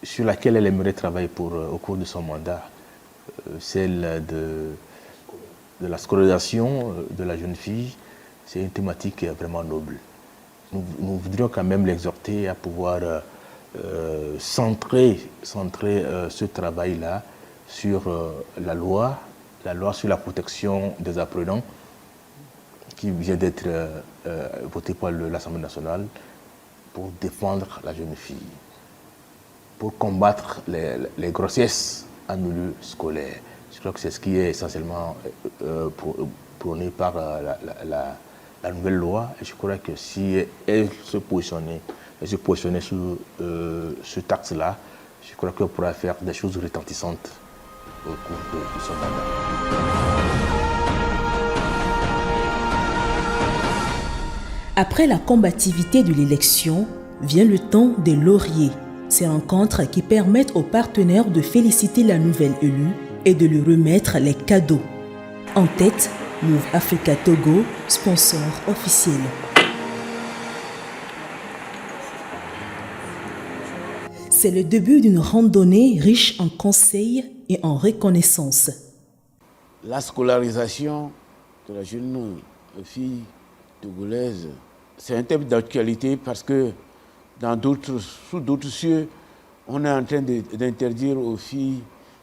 sur laquelle elle aimerait travailler au cours de son mandat, celle de la scolarisation de la jeune fille, c'est une thématique vraiment noble. Nous voudrions quand même l'exhorter à pouvoir centrer ce travail-là sur la loi sur la protection des apprenants qui vient d'être votée par l'Assemblée nationale pour défendre la jeune fille, pour combattre les grossesses en milieu scolaire. Je crois que c'est ce qui est essentiellement prôné par la nouvelle loi. Et je crois que si elle se positionnait sur ce axe-là, je crois qu'elle pourra faire des choses retentissantes au cours de son mandat. Après la combativité de l'élection, vient le temps des lauriers. Ces rencontres qui permettent aux partenaires de féliciter la nouvelle élue et de lui remettre les cadeaux. En tête, Move Africa Togo, sponsor officiel. C'est le début d'une randonnée riche en conseils et en reconnaissance. La scolarisation de la jeune fille togolaise, c'est un thème d'actualité parce que sous d'autres cieux, on est en train d'interdire aux filles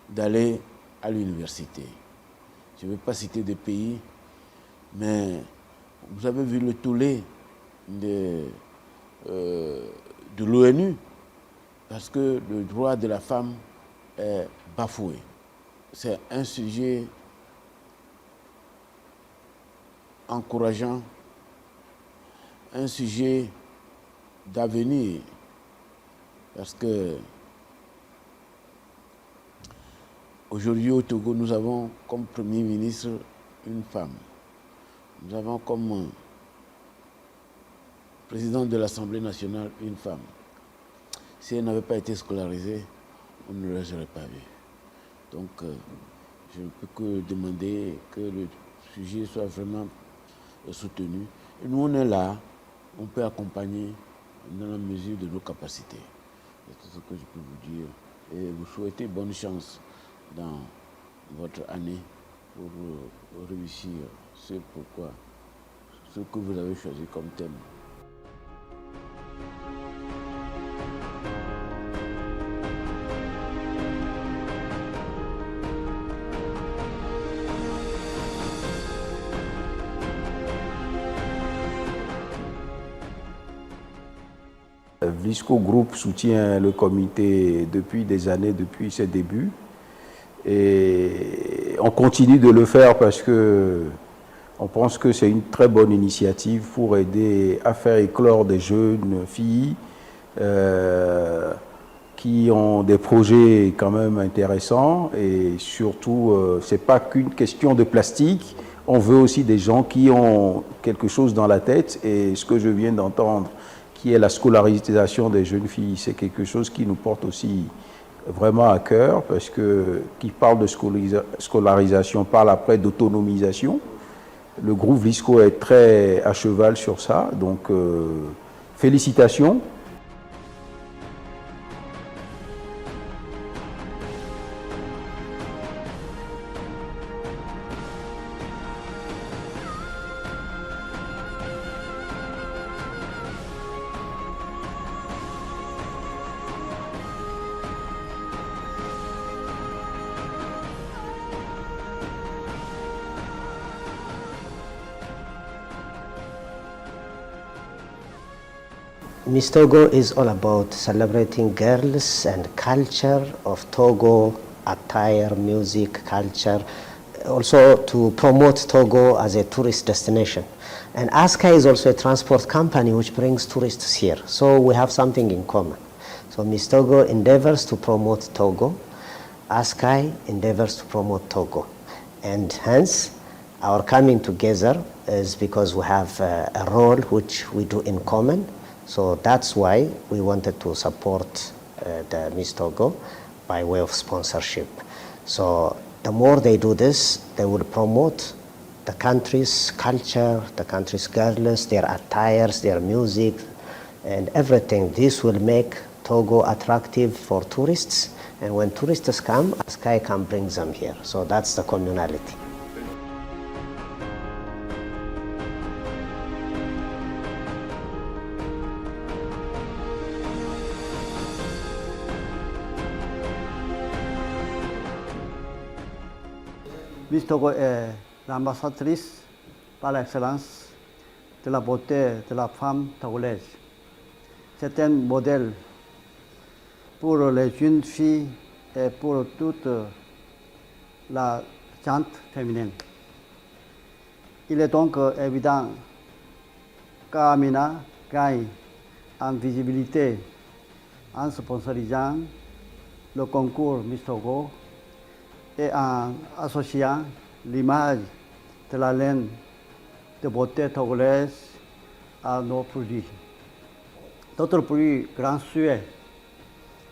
d'aller à l'université. Je ne vais pas citer des pays, mais vous avez vu le tollé de l'ONU parce que le droit de la femme est bafoué. C'est un sujet encourageant, un sujet d'avenir, parce que aujourd'hui au Togo, nous avons comme Premier ministre une femme. Nous avons comme président de l'Assemblée nationale une femme. Si elle n'avait pas été scolarisée, on ne les aurait pas vus. Donc, je ne peux que demander que le sujet soit vraiment soutenu. Et nous, on est là, on peut accompagner dans la mesure de nos capacités. C'est tout ce que je peux vous dire. Et vous souhaitez bonne chance dans votre année pour réussir ce que vous avez choisi comme thème. Vlisco Group soutient le comité depuis des années, depuis ses débuts. Et on continue de le faire parce que on pense que c'est une très bonne initiative pour aider à faire éclore des jeunes filles qui ont des projets quand même intéressants. Et surtout, ce n'est pas qu'une question de plastique. On veut aussi des gens qui ont quelque chose dans la tête. Et ce que je viens d'entendre, qui est la scolarisation des jeunes filles, c'est quelque chose qui nous porte aussi vraiment à cœur, parce que qui parle de scolarisation parle après d'autonomisation. Le groupe Vlisco est très à cheval sur ça, donc félicitations. Miss Togo is all about celebrating girls and culture of Togo, attire, music, culture, also to promote Togo as a tourist destination. And ASCA is also a transport company which brings tourists here. So we have something in common. So Miss Togo endeavors to promote Togo, ASCA endeavors to promote Togo. And hence, our coming together is because we have a role which we do in common. So that's why we wanted to support the Miss Togo by way of sponsorship. So the more they do this, they will promote the country's culture, the country's girls, their attires, their music, and everything. This will make Togo attractive for tourists. And when tourists come, ASCA can bring them here. So that's the communality. Miss Togo est l'ambassadrice par excellence de la beauté de la femme togolaise. C'est un modèle pour les jeunes filles et pour toute la gente féminine. Il est donc évident qu'Amina gagne en visibilité en sponsorisant le concours Miss Togo et en associant l'image de la laine de beauté togolaise à nos produits. Notre plus grand souhait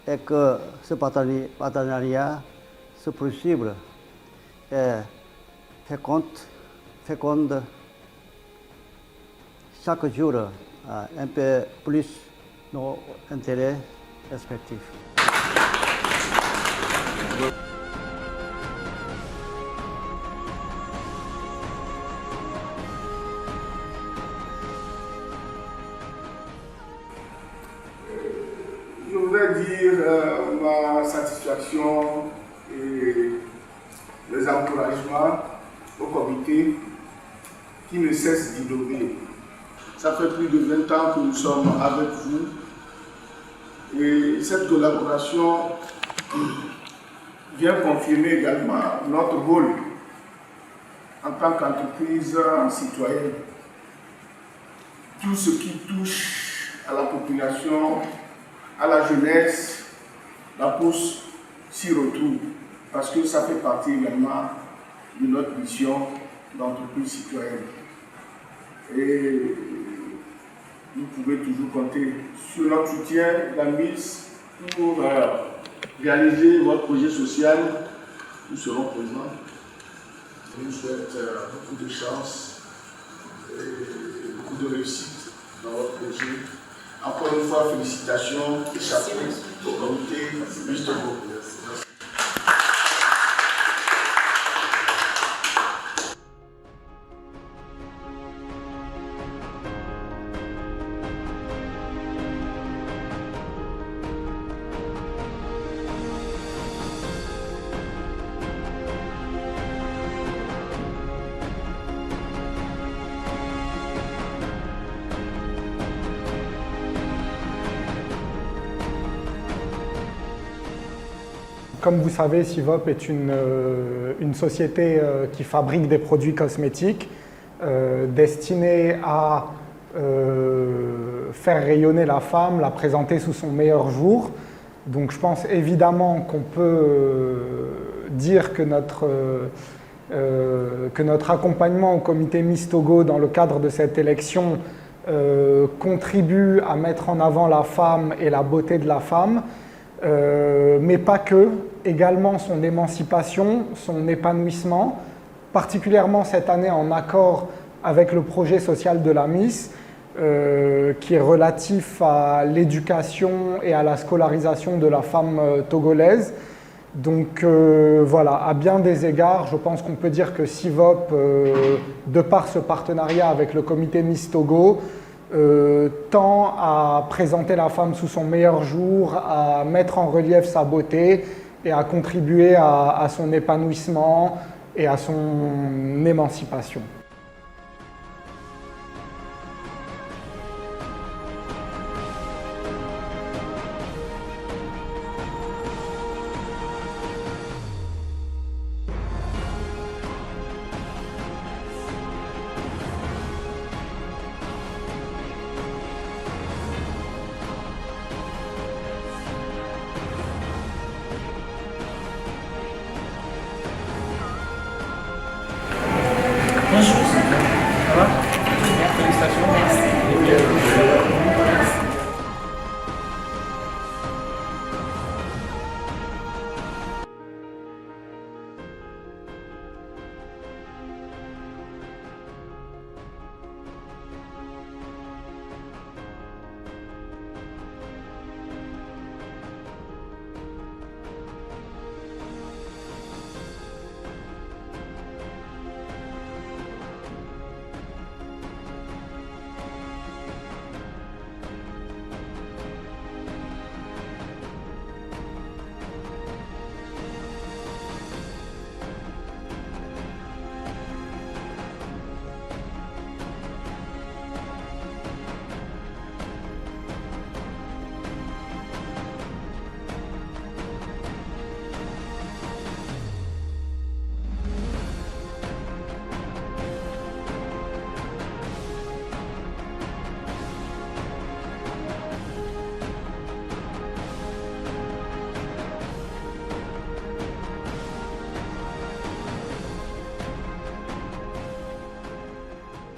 est que ce partenariat soit possible et féconde chaque jour un peu plus nos intérêts respectifs. Je voudrais dire ma satisfaction et les encouragements au comité qui ne cesse d'innover. Ça fait plus de 20 ans que nous sommes avec vous et cette collaboration vient confirmer également notre rôle en tant qu'entreprise citoyenne. Tout ce qui touche à la population, à la jeunesse, la pousse s'y retrouve parce que ça fait partie également de notre mission d'entreprise citoyenne. Et vous pouvez toujours compter sur notre soutien, la mise pour réaliser votre projet social. Nous serons présents. Je vous souhaite beaucoup de chance et beaucoup de réussite dans votre projet. Encore une fois, félicitations et chapeau au comité Mistogo. Comme vous savez, Civop est une société qui fabrique des produits cosmétiques destinés à faire rayonner la femme, la présenter sous son meilleur jour. Donc je pense évidemment qu'on peut dire que notre accompagnement au comité Miss Togo dans le cadre de cette élection contribue à mettre en avant la femme et la beauté de la femme. Mais pas que, également son émancipation, son épanouissement, particulièrement cette année en accord avec le projet social de la Miss, qui est relatif à l'éducation et à la scolarisation de la femme togolaise. Donc voilà, à bien des égards, je pense qu'on peut dire que Civop, de par ce partenariat avec le comité Miss Togo, tend à présenter la femme sous son meilleur jour, à mettre en relief sa beauté et à contribuer à son épanouissement et à son émancipation. Bonjour.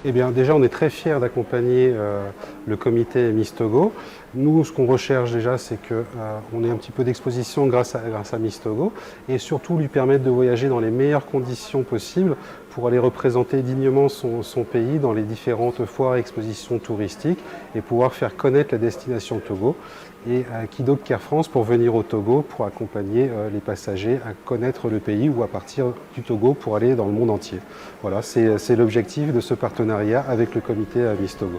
Eh bien, déjà, on est très fiers d'accompagner le comité Miss Togo. Nous, ce qu'on recherche déjà, c'est qu'on ait un petit peu d'exposition grâce à Miss Togo et surtout lui permettre de voyager dans les meilleures conditions possibles pour aller représenter dignement son pays dans les différentes foires et expositions touristiques et pouvoir faire connaître la destination Togo. Et qui d'autre qu'Air France pour venir au Togo pour accompagner les passagers à connaître le pays ou à partir du Togo pour aller dans le monde entier. Voilà, c'est l'objectif de ce partenariat avec le comité Miss Togo.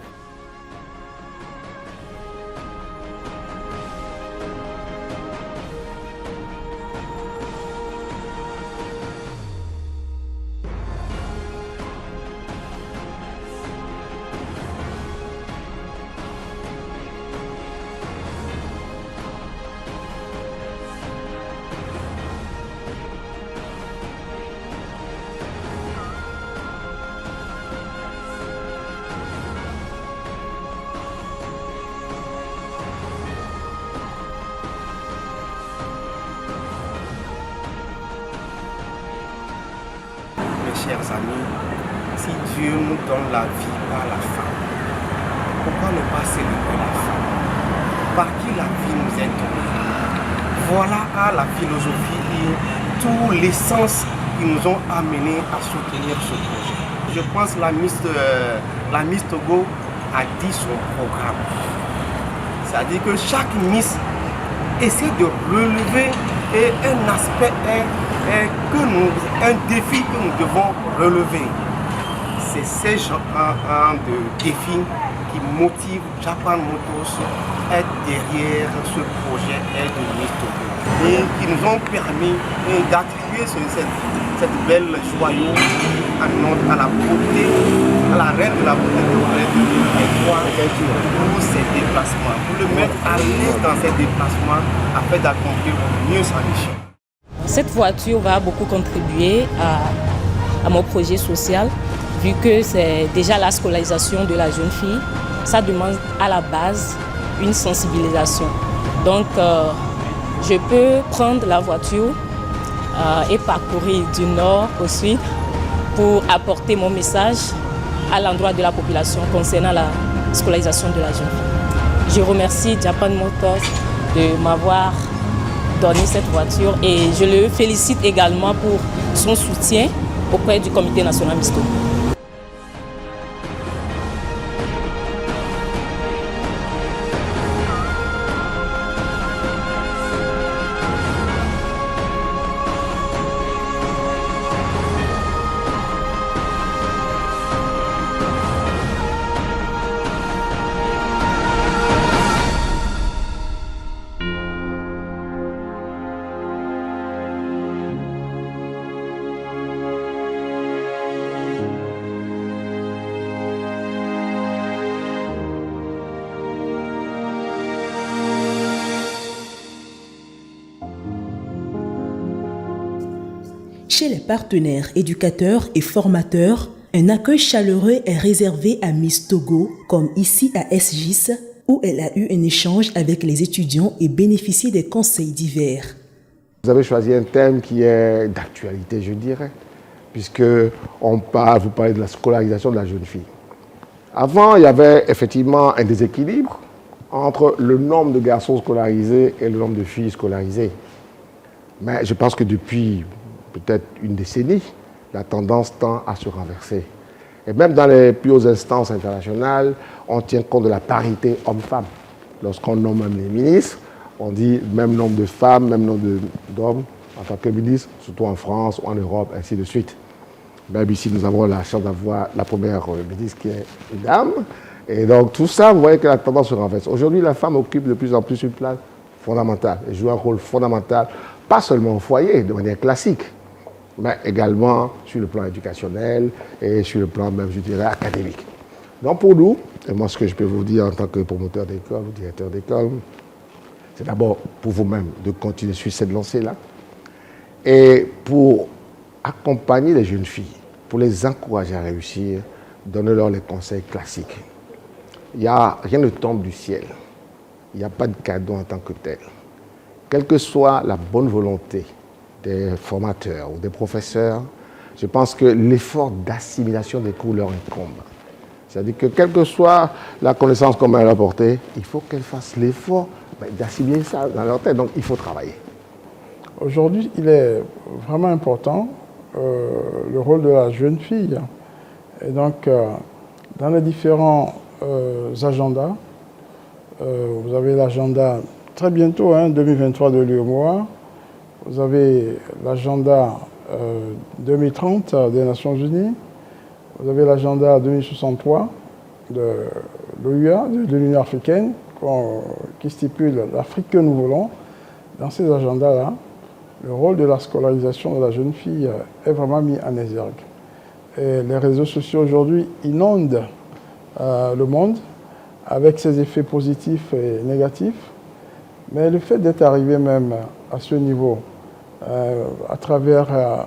Chers amis, si Dieu nous donne la vie par la femme, pourquoi ne pas célébrer la femme? Par qui la vie nous est donnée? Voilà à la philosophie et tout l'essence qui nous ont amenés à soutenir ce projet. Je pense que la Miss Togo a dit son programme. C'est-à-dire que chaque Miss essaie de relever un aspect un défi que nous devons relever. C'est ces genres de défis qui motivent Japan Motors à être derrière ce projet de Miss Togo et qui nous ont permis d'attribuer cette belle joyau à la beauté, à la reine de la beauté de 2023 pour ses déplacements, pour le mettre à l'aise dans ses déplacements afin d'accomplir mieux sa mission. Cette voiture va beaucoup contribuer à mon projet social, vu que c'est déjà la scolarisation de la jeune fille. Ça demande à la base une sensibilisation. Donc, je peux prendre la voiture et parcourir du nord au sud pour apporter mon message à l'endroit de la population concernant la scolarisation de la jeune fille. Je remercie Japan Motors de m'avoir donné cette voiture et je le félicite également pour son soutien auprès du comité national Miss Togo. Chez les partenaires éducateurs et formateurs, un accueil chaleureux est réservé à Miss Togo, comme ici à SGIS, où elle a eu un échange avec les étudiants et bénéficié des conseils divers. Vous avez choisi un thème qui est d'actualité, je dirais, puisque vous parlez de la scolarisation de la jeune fille. Avant, il y avait effectivement un déséquilibre entre le nombre de garçons scolarisés et le nombre de filles scolarisées. Mais je pense que depuis peut-être une décennie, la tendance tend à se renverser. Et même dans les plus hautes instances internationales, on tient compte de la parité homme-femme. Lorsqu'on nomme même les ministres, on dit même nombre de femmes, même nombre d'hommes en tant que ministre, surtout en France ou en Europe, ainsi de suite. Même ici, nous avons la chance d'avoir la première ministre qui est une dame. Et donc tout ça, vous voyez que la tendance se renverse. Aujourd'hui, la femme occupe de plus en plus une place fondamentale. Elle joue un rôle fondamental, pas seulement au foyer, de manière classique, mais également sur le plan éducationnel et sur le plan même, je dirais, académique. Donc pour nous, et moi ce que je peux vous dire en tant que promoteur d'école ou directeur d'école, c'est d'abord pour vous-même de continuer sur cette lancée-là et pour accompagner les jeunes filles, pour les encourager à réussir, donner-leur les conseils classiques. Rien ne tombe du ciel. Il n'y a pas de cadeau en tant que tel. Quelle que soit la bonne volonté des formateurs ou des professeurs, je pense que l'effort d'assimilation des cours leur incombe. C'est-à-dire que quelle que soit la connaissance qu'on va leur apporter, il faut qu'elles fassent l'effort d'assimiler ça dans leur tête. Donc il faut travailler. Aujourd'hui, il est vraiment important le rôle de la jeune fille. Et donc, dans les différents agendas, vous avez l'agenda très bientôt, 2023 de l'UEMOA, vous avez l'agenda 2030 des Nations Unies, vous avez l'agenda 2063 de l'OUA, de l'Union africaine, qui stipule l'Afrique que nous voulons. Dans ces agendas-là, le rôle de la scolarisation de la jeune fille est vraiment mis en exergue. Et les réseaux sociaux aujourd'hui inondent le monde avec ses effets positifs et négatifs. Mais le fait d'être arrivé même à ce niveau, à travers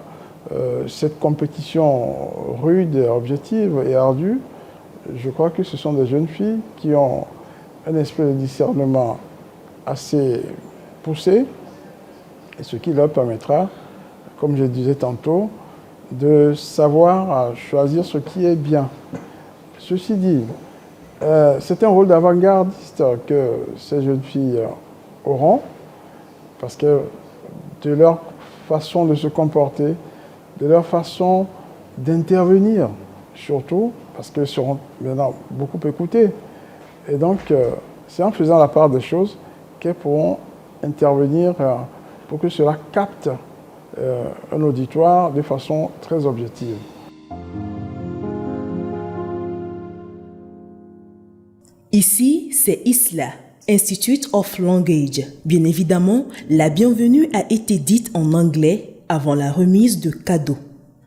cette compétition rude, objective et ardue, je crois que ce sont des jeunes filles qui ont un esprit de discernement assez poussé, et ce qui leur permettra, comme je disais tantôt, de savoir choisir ce qui est bien. Ceci dit, c'est un rôle d'avant-gardiste que ces jeunes filles auront, parce que de leur façon de se comporter, de leur façon d'intervenir, surtout, parce qu'elles seront maintenant beaucoup écoutées. Et donc, c'est en faisant la part des choses qu'elles pourront intervenir pour que cela capte un auditoire de façon très objective. Ici, c'est ISLA, Institute of Language. Bien évidemment, la bienvenue a été dite en anglais avant la remise de cadeaux.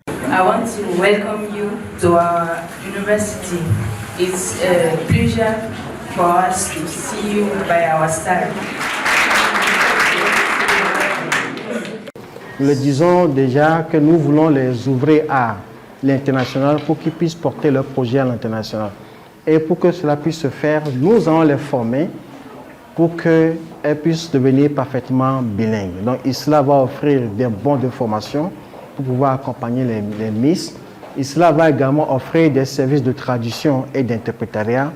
I want to welcome you to our university. It's a pleasure for us to see you by our side. Nous disons déjà que nous voulons les ouvrir à l'international pour qu'ils puissent porter leur projet à l'international. Et pour que cela puisse se faire, nous allons les former pour qu'elles puissent devenir parfaitement bilingues. Donc, ISLA va offrir des bons de formation pour pouvoir accompagner les Miss. ISLA va également offrir des services de traduction et d'interprétariat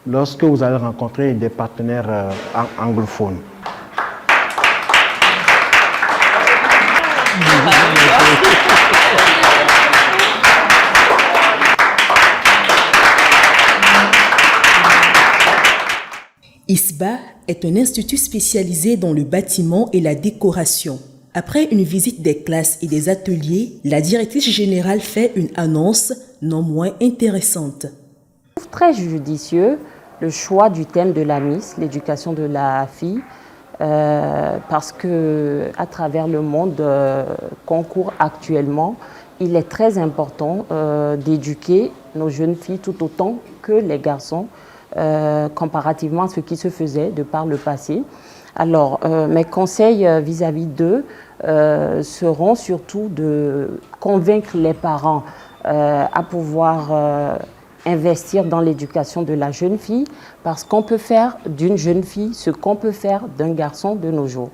lorsque vous allez rencontrer des partenaires anglophones. ISBA est un institut spécialisé dans le bâtiment et la décoration. Après une visite des classes et des ateliers, la directrice générale fait une annonce non moins intéressante. Très judicieux le choix du thème de la Miss, l'éducation de la fille, parce que à travers le monde qu'on court actuellement, il est très important d'éduquer nos jeunes filles tout autant que les garçons, comparativement à ce qui se faisait de par le passé. Alors, mes conseils vis-à-vis d'eux seront surtout de convaincre les parents à pouvoir investir dans l'éducation de la jeune fille, parce qu'on peut faire d'une jeune fille ce qu'on peut faire d'un garçon de nos jours.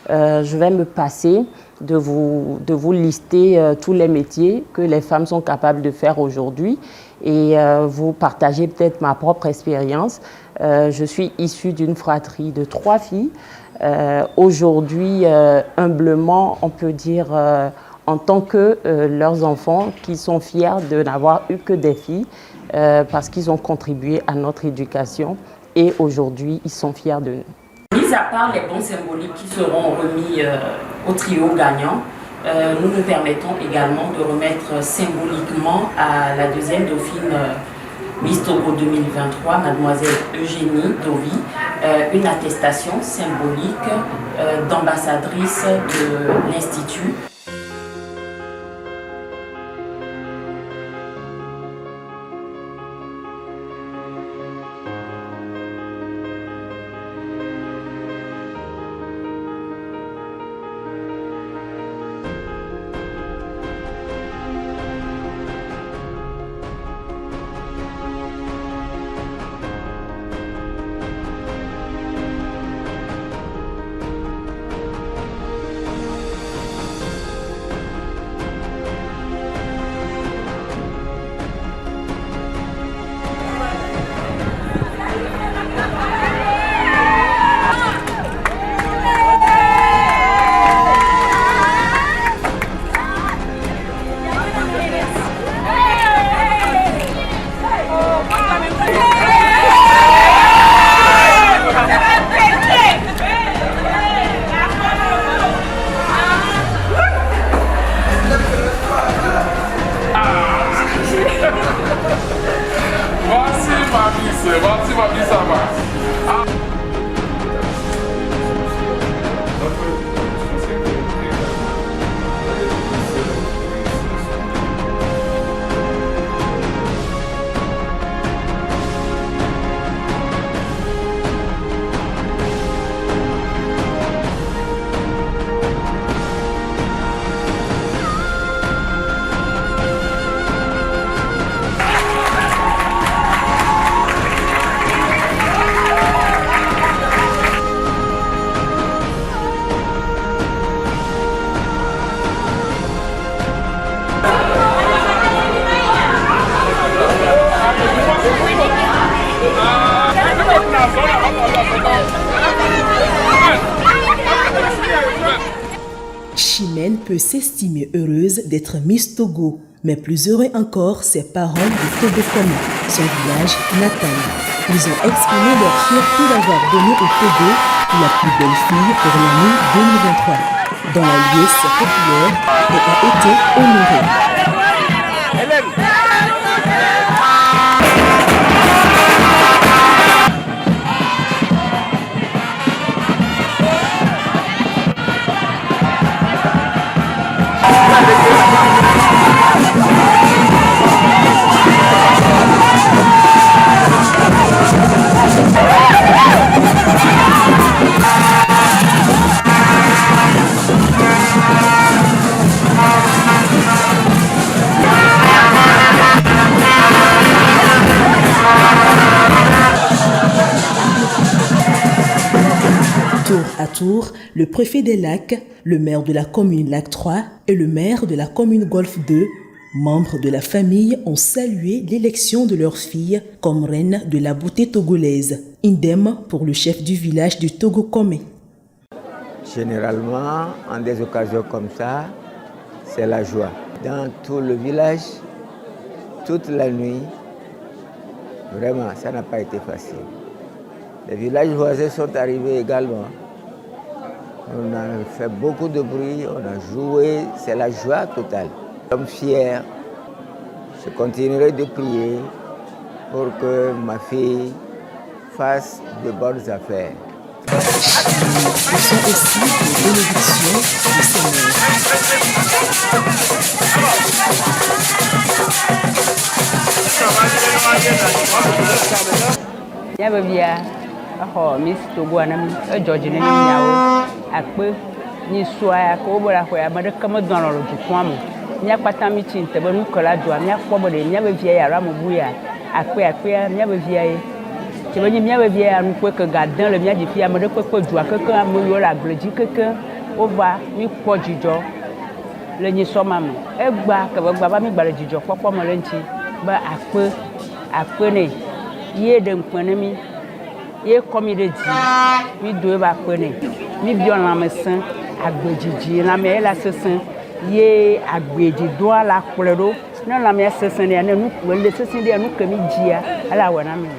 Je vais me passer de vous lister tous les métiers que les femmes sont capables de faire aujourd'hui et vous partager peut-être ma propre expérience. Je suis issue d'une fratrie de 3 filles. Aujourd'hui, humblement, on peut dire en tant que leurs enfants qui sont fiers de n'avoir eu que des filles parce qu'ils ont contribué à notre éducation et aujourd'hui, ils sont fiers de nous. Mis à part les bons symboliques qui seront remis au trio gagnant, nous nous permettons également de remettre symboliquement à la deuxième dauphine Miss Togo 2023, mademoiselle Eugénie Dovi, une attestation symbolique d'ambassadrice de l'Institut. Chimène peut s'estimer heureuse d'être Miss Togo, mais plus heureux encore ses parents de Togo Comé, son village natal. Ils ont exprimé leur fierté d'avoir donné au Togo la plus belle fille pour l'année 2023. Dans la liesse populaire, elle a été honorée. Tour à tour, le préfet des Lacs, le maire de la commune Lac 3 et le maire de la commune Golfe 2, membres de la famille, ont salué l'élection de leur fille comme reine de la beauté togolaise. Idem pour le chef du village du Togo Comé. Généralement, en des occasions comme ça, c'est la joie. Dans tout le village, toute la nuit, vraiment, ça n'a pas été facile. Les villages voisins sont arrivés également. On a fait beaucoup de bruit, on a joué, c'est la joie totale. Nous sommes fiers. Je continuerai de prier pour que ma fille fasse de bonnes affaires. Ce sont aussi des bénédictions du Seigneur. Miss Togo anami George ne nyawo akpe ni soa ko bora ko ya made kama don lo jukwam nya pata mi chin te banu kola do nya kpo bode nya be vie ya ra mo buya akpe nya be vie ye te bani nya be vie ya nu ko ke gadan le nya ji fi amade ko du akeke mo yo la gleji keke ova mi kpo jijo le ni so mama egba ke gba ba mi gba le jijo popo mo le nti ba akpe ne ye de mpone mi ye komi de di mi do ba pene mi bi on la mesin agbejiji la me la sesin ye agbeji do la pledo non la me sesin ne nu le sesin de nu kemi dia ala wana mi.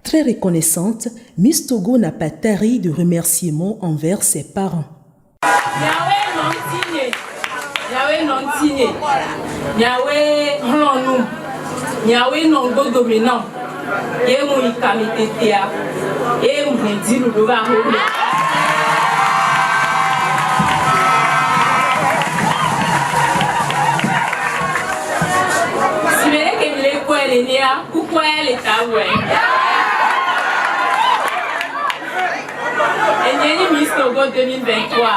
Très reconnaissante, Miss Togo n'a pas tari de remerciements envers ses parents. Yawe Honu, Yawe Nongo dominant, et mon ikamitetea, et mon dilu de va rouler. Si vous voulez que l'école est née, pourquoi elle est à vous? Et il y a une Miss Togo 2023.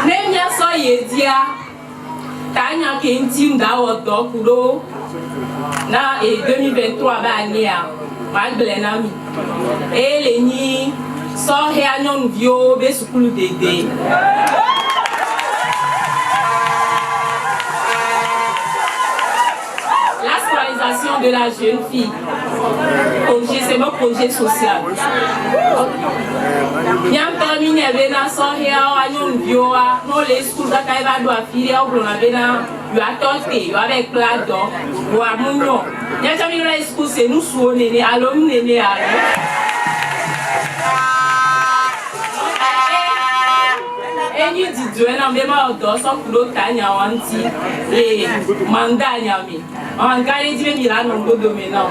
Nemia so yedia tanya ke ntim da wodo kudo na 2023 ba nia ma gbele na mi ele ni so he anyon vio be sukulu dede la scolarisation de la jeune fille. C'est mon projet social. Bien terminé, bena sohia anyon vioa, no les schools da kaiba do afiria o blona bena you are tote, you avec plado, ou amunyo. Nya jami la school c'est nous suo nene alom nene alo. Enyi di duena mbema odo so kulo tanya wanti e mandanya mi. On gari di mi la no do mena.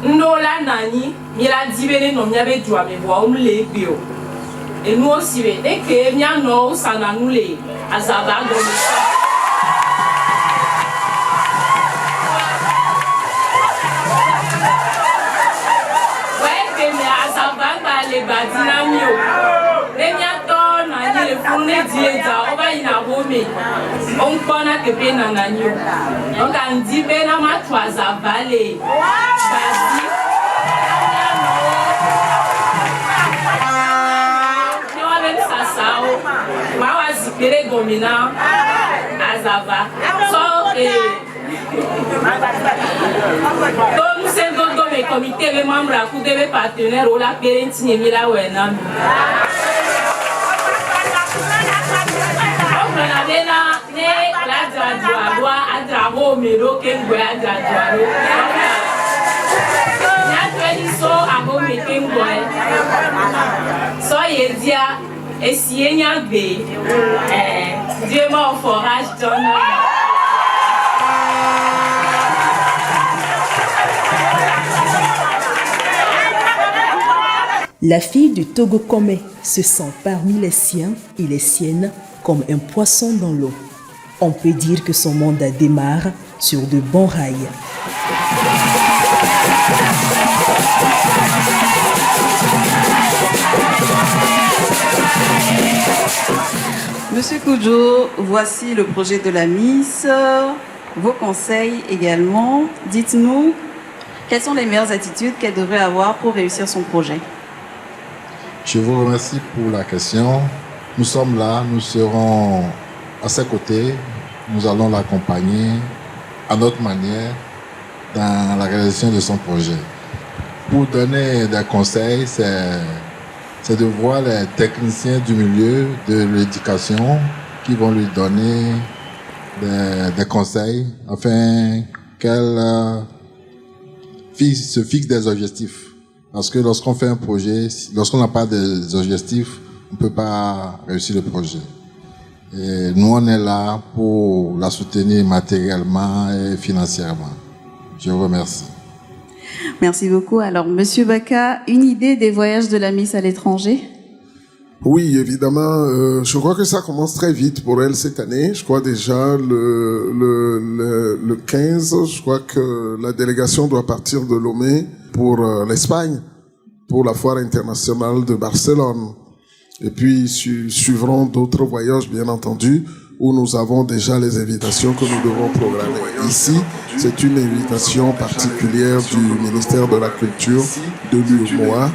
No la nani, mi la dibene no mi ave dua me bo umle bio. E no siwe, e ke mi ano sana nule azaba do mi. Wa ke mi azaba ba le badina mi o. Le mi ato na ni le funne dieta o ba ina home. On kona ke pe na nani o. On kan dibe na ma twa azabale. Tere Gomina, Azava. So, donc, c'est donc mes comités, les membres, les partenaires, ou la pérentie, la Wenam. On avait la Dradoua, à Dravo, Méro, Kengwe, à Dradoua. So amo making boy. So yedia esienya gbe. Dieu m'a forage dans. La fille du Togo Kome se sent parmi les siens et les siennes comme un poisson dans l'eau. On peut dire que son mandat démarre sur de bons rails. Monsieur Koudjo, voici le projet de la Miss, vos conseils également. Dites-nous, quelles sont les meilleures attitudes qu'elle devrait avoir pour réussir son projet? Je vous remercie pour la question. Nous sommes là, nous serons à ses côtés, nous allons l'accompagner à notre manière dans la réalisation de son projet. Pour donner des conseils, c'est de voir les techniciens du milieu de l'éducation qui vont lui donner des conseils afin qu'elle se fixe des objectifs. Parce que lorsqu'on fait un projet, lorsqu'on n'a pas des objectifs, on ne peut pas réussir le projet. Et nous, on est là pour la soutenir matériellement et financièrement. Je vous remercie. Merci beaucoup. Alors, Monsieur Baka, une idée des voyages de la Miss à l'étranger? Oui, évidemment. Je crois que ça commence très vite pour elle cette année. Je crois déjà le 15, je crois que la délégation doit partir de Lomé pour l'Espagne, pour la foire internationale de Barcelone. Et puis, suivront d'autres voyages, bien entendu, où nous avons déjà les invitations que nous devons programmer. Ici, c'est une invitation particulière du ministère de la Culture de l'UEMOA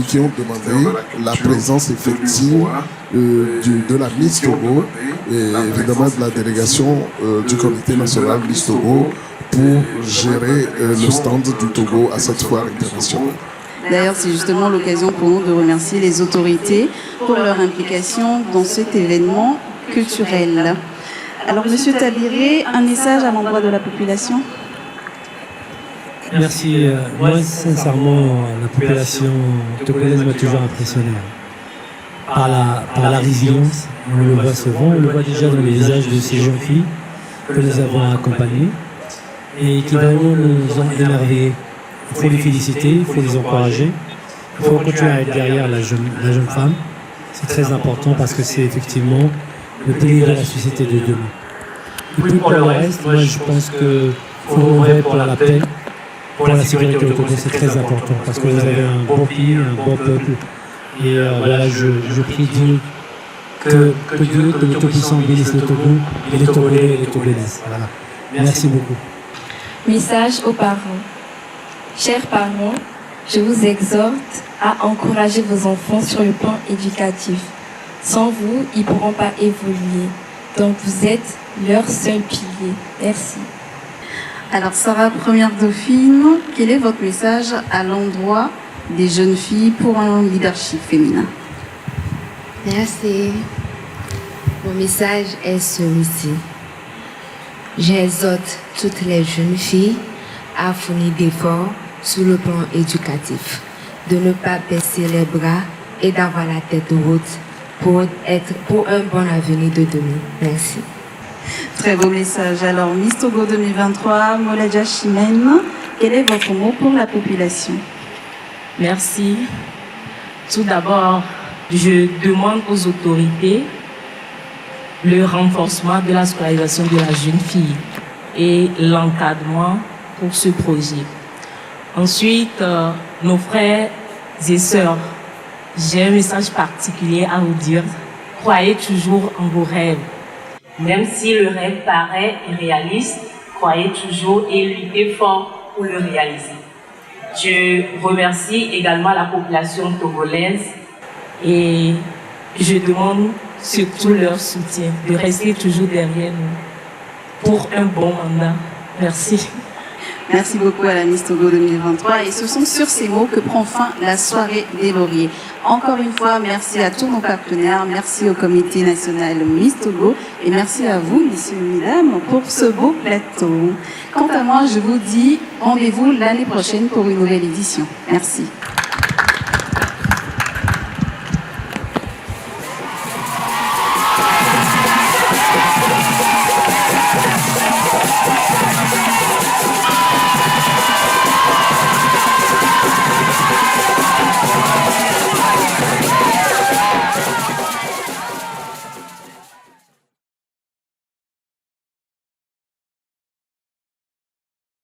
qui ont demandé la présence effective de la Miss Togo et évidemment de la délégation du comité national Miss Togo pour gérer le stand du Togo à cette foire internationale. D'ailleurs, c'est justement l'occasion pour nous de remercier les autorités pour leur implication dans cet événement culturel. Alors, Monsieur Tabiré, un message à l'endroit de la population? Merci. Moi, sincèrement, la population togolaise m'a toujours impressionné. Par la résilience, on le voit souvent, on le voit déjà dans les visages de ces jeunes filles que nous avons accompagnées et qui vraiment nous ont émerveillés. Il faut les féliciter, il faut les encourager. Il faut continuer à être derrière la jeune femme. C'est très important parce que c'est effectivement le pilier de la société de demain. Et puis pour le reste, moi je pense qu'il faut œuvrer pour la paix, pour la sécurité au Togo, c'est très important parce que vous avez un bon pays, un bon peuple. Et voilà, je prie Dieu que Dieu, que le Tout-Puissant bénisse le Togo et les Togolais et les Togolaises. Voilà. Merci beaucoup. Message aux parents. Chers parents, je vous exhorte à encourager vos enfants sur le plan éducatif. Sans vous, ils ne pourront pas évoluer. Donc vous êtes leur seul pilier. Merci. Alors Sarah, première dauphine, quel est votre message à l'endroit des jeunes filles pour un leadership féminin? Merci. Mon message est celui-ci. J'exhorte toutes les jeunes filles à fournir d'efforts sur le plan éducatif, de ne pas baisser les bras et d'avoir la tête haute pour un bon avenir de demain. Merci. Très beau message. Alors, Miss Togo 2023, Moladja Chimène, quel est votre mot pour la population? Merci. Tout d'abord, je demande aux autorités le renforcement de la scolarisation de la jeune fille et l'encadrement pour ce projet. Ensuite, nos frères et sœurs, j'ai un message particulier à vous dire. Croyez toujours en vos rêves. Même si le rêve paraît irréaliste, croyez toujours et luttez fort pour le réaliser. Je remercie également la population togolaise et je demande surtout leur soutien, de rester toujours derrière nous pour un bon mandat. Merci. Merci beaucoup à la Miss Togo 2023 et ce sont sur ces mots que prend fin la soirée des lauriers. Encore une fois, merci à tous nos partenaires, merci au comité national Miss Togo et merci à vous, messieurs et mesdames, pour ce beau plateau. Quant à moi, je vous dis rendez-vous l'année prochaine pour une nouvelle édition. Merci.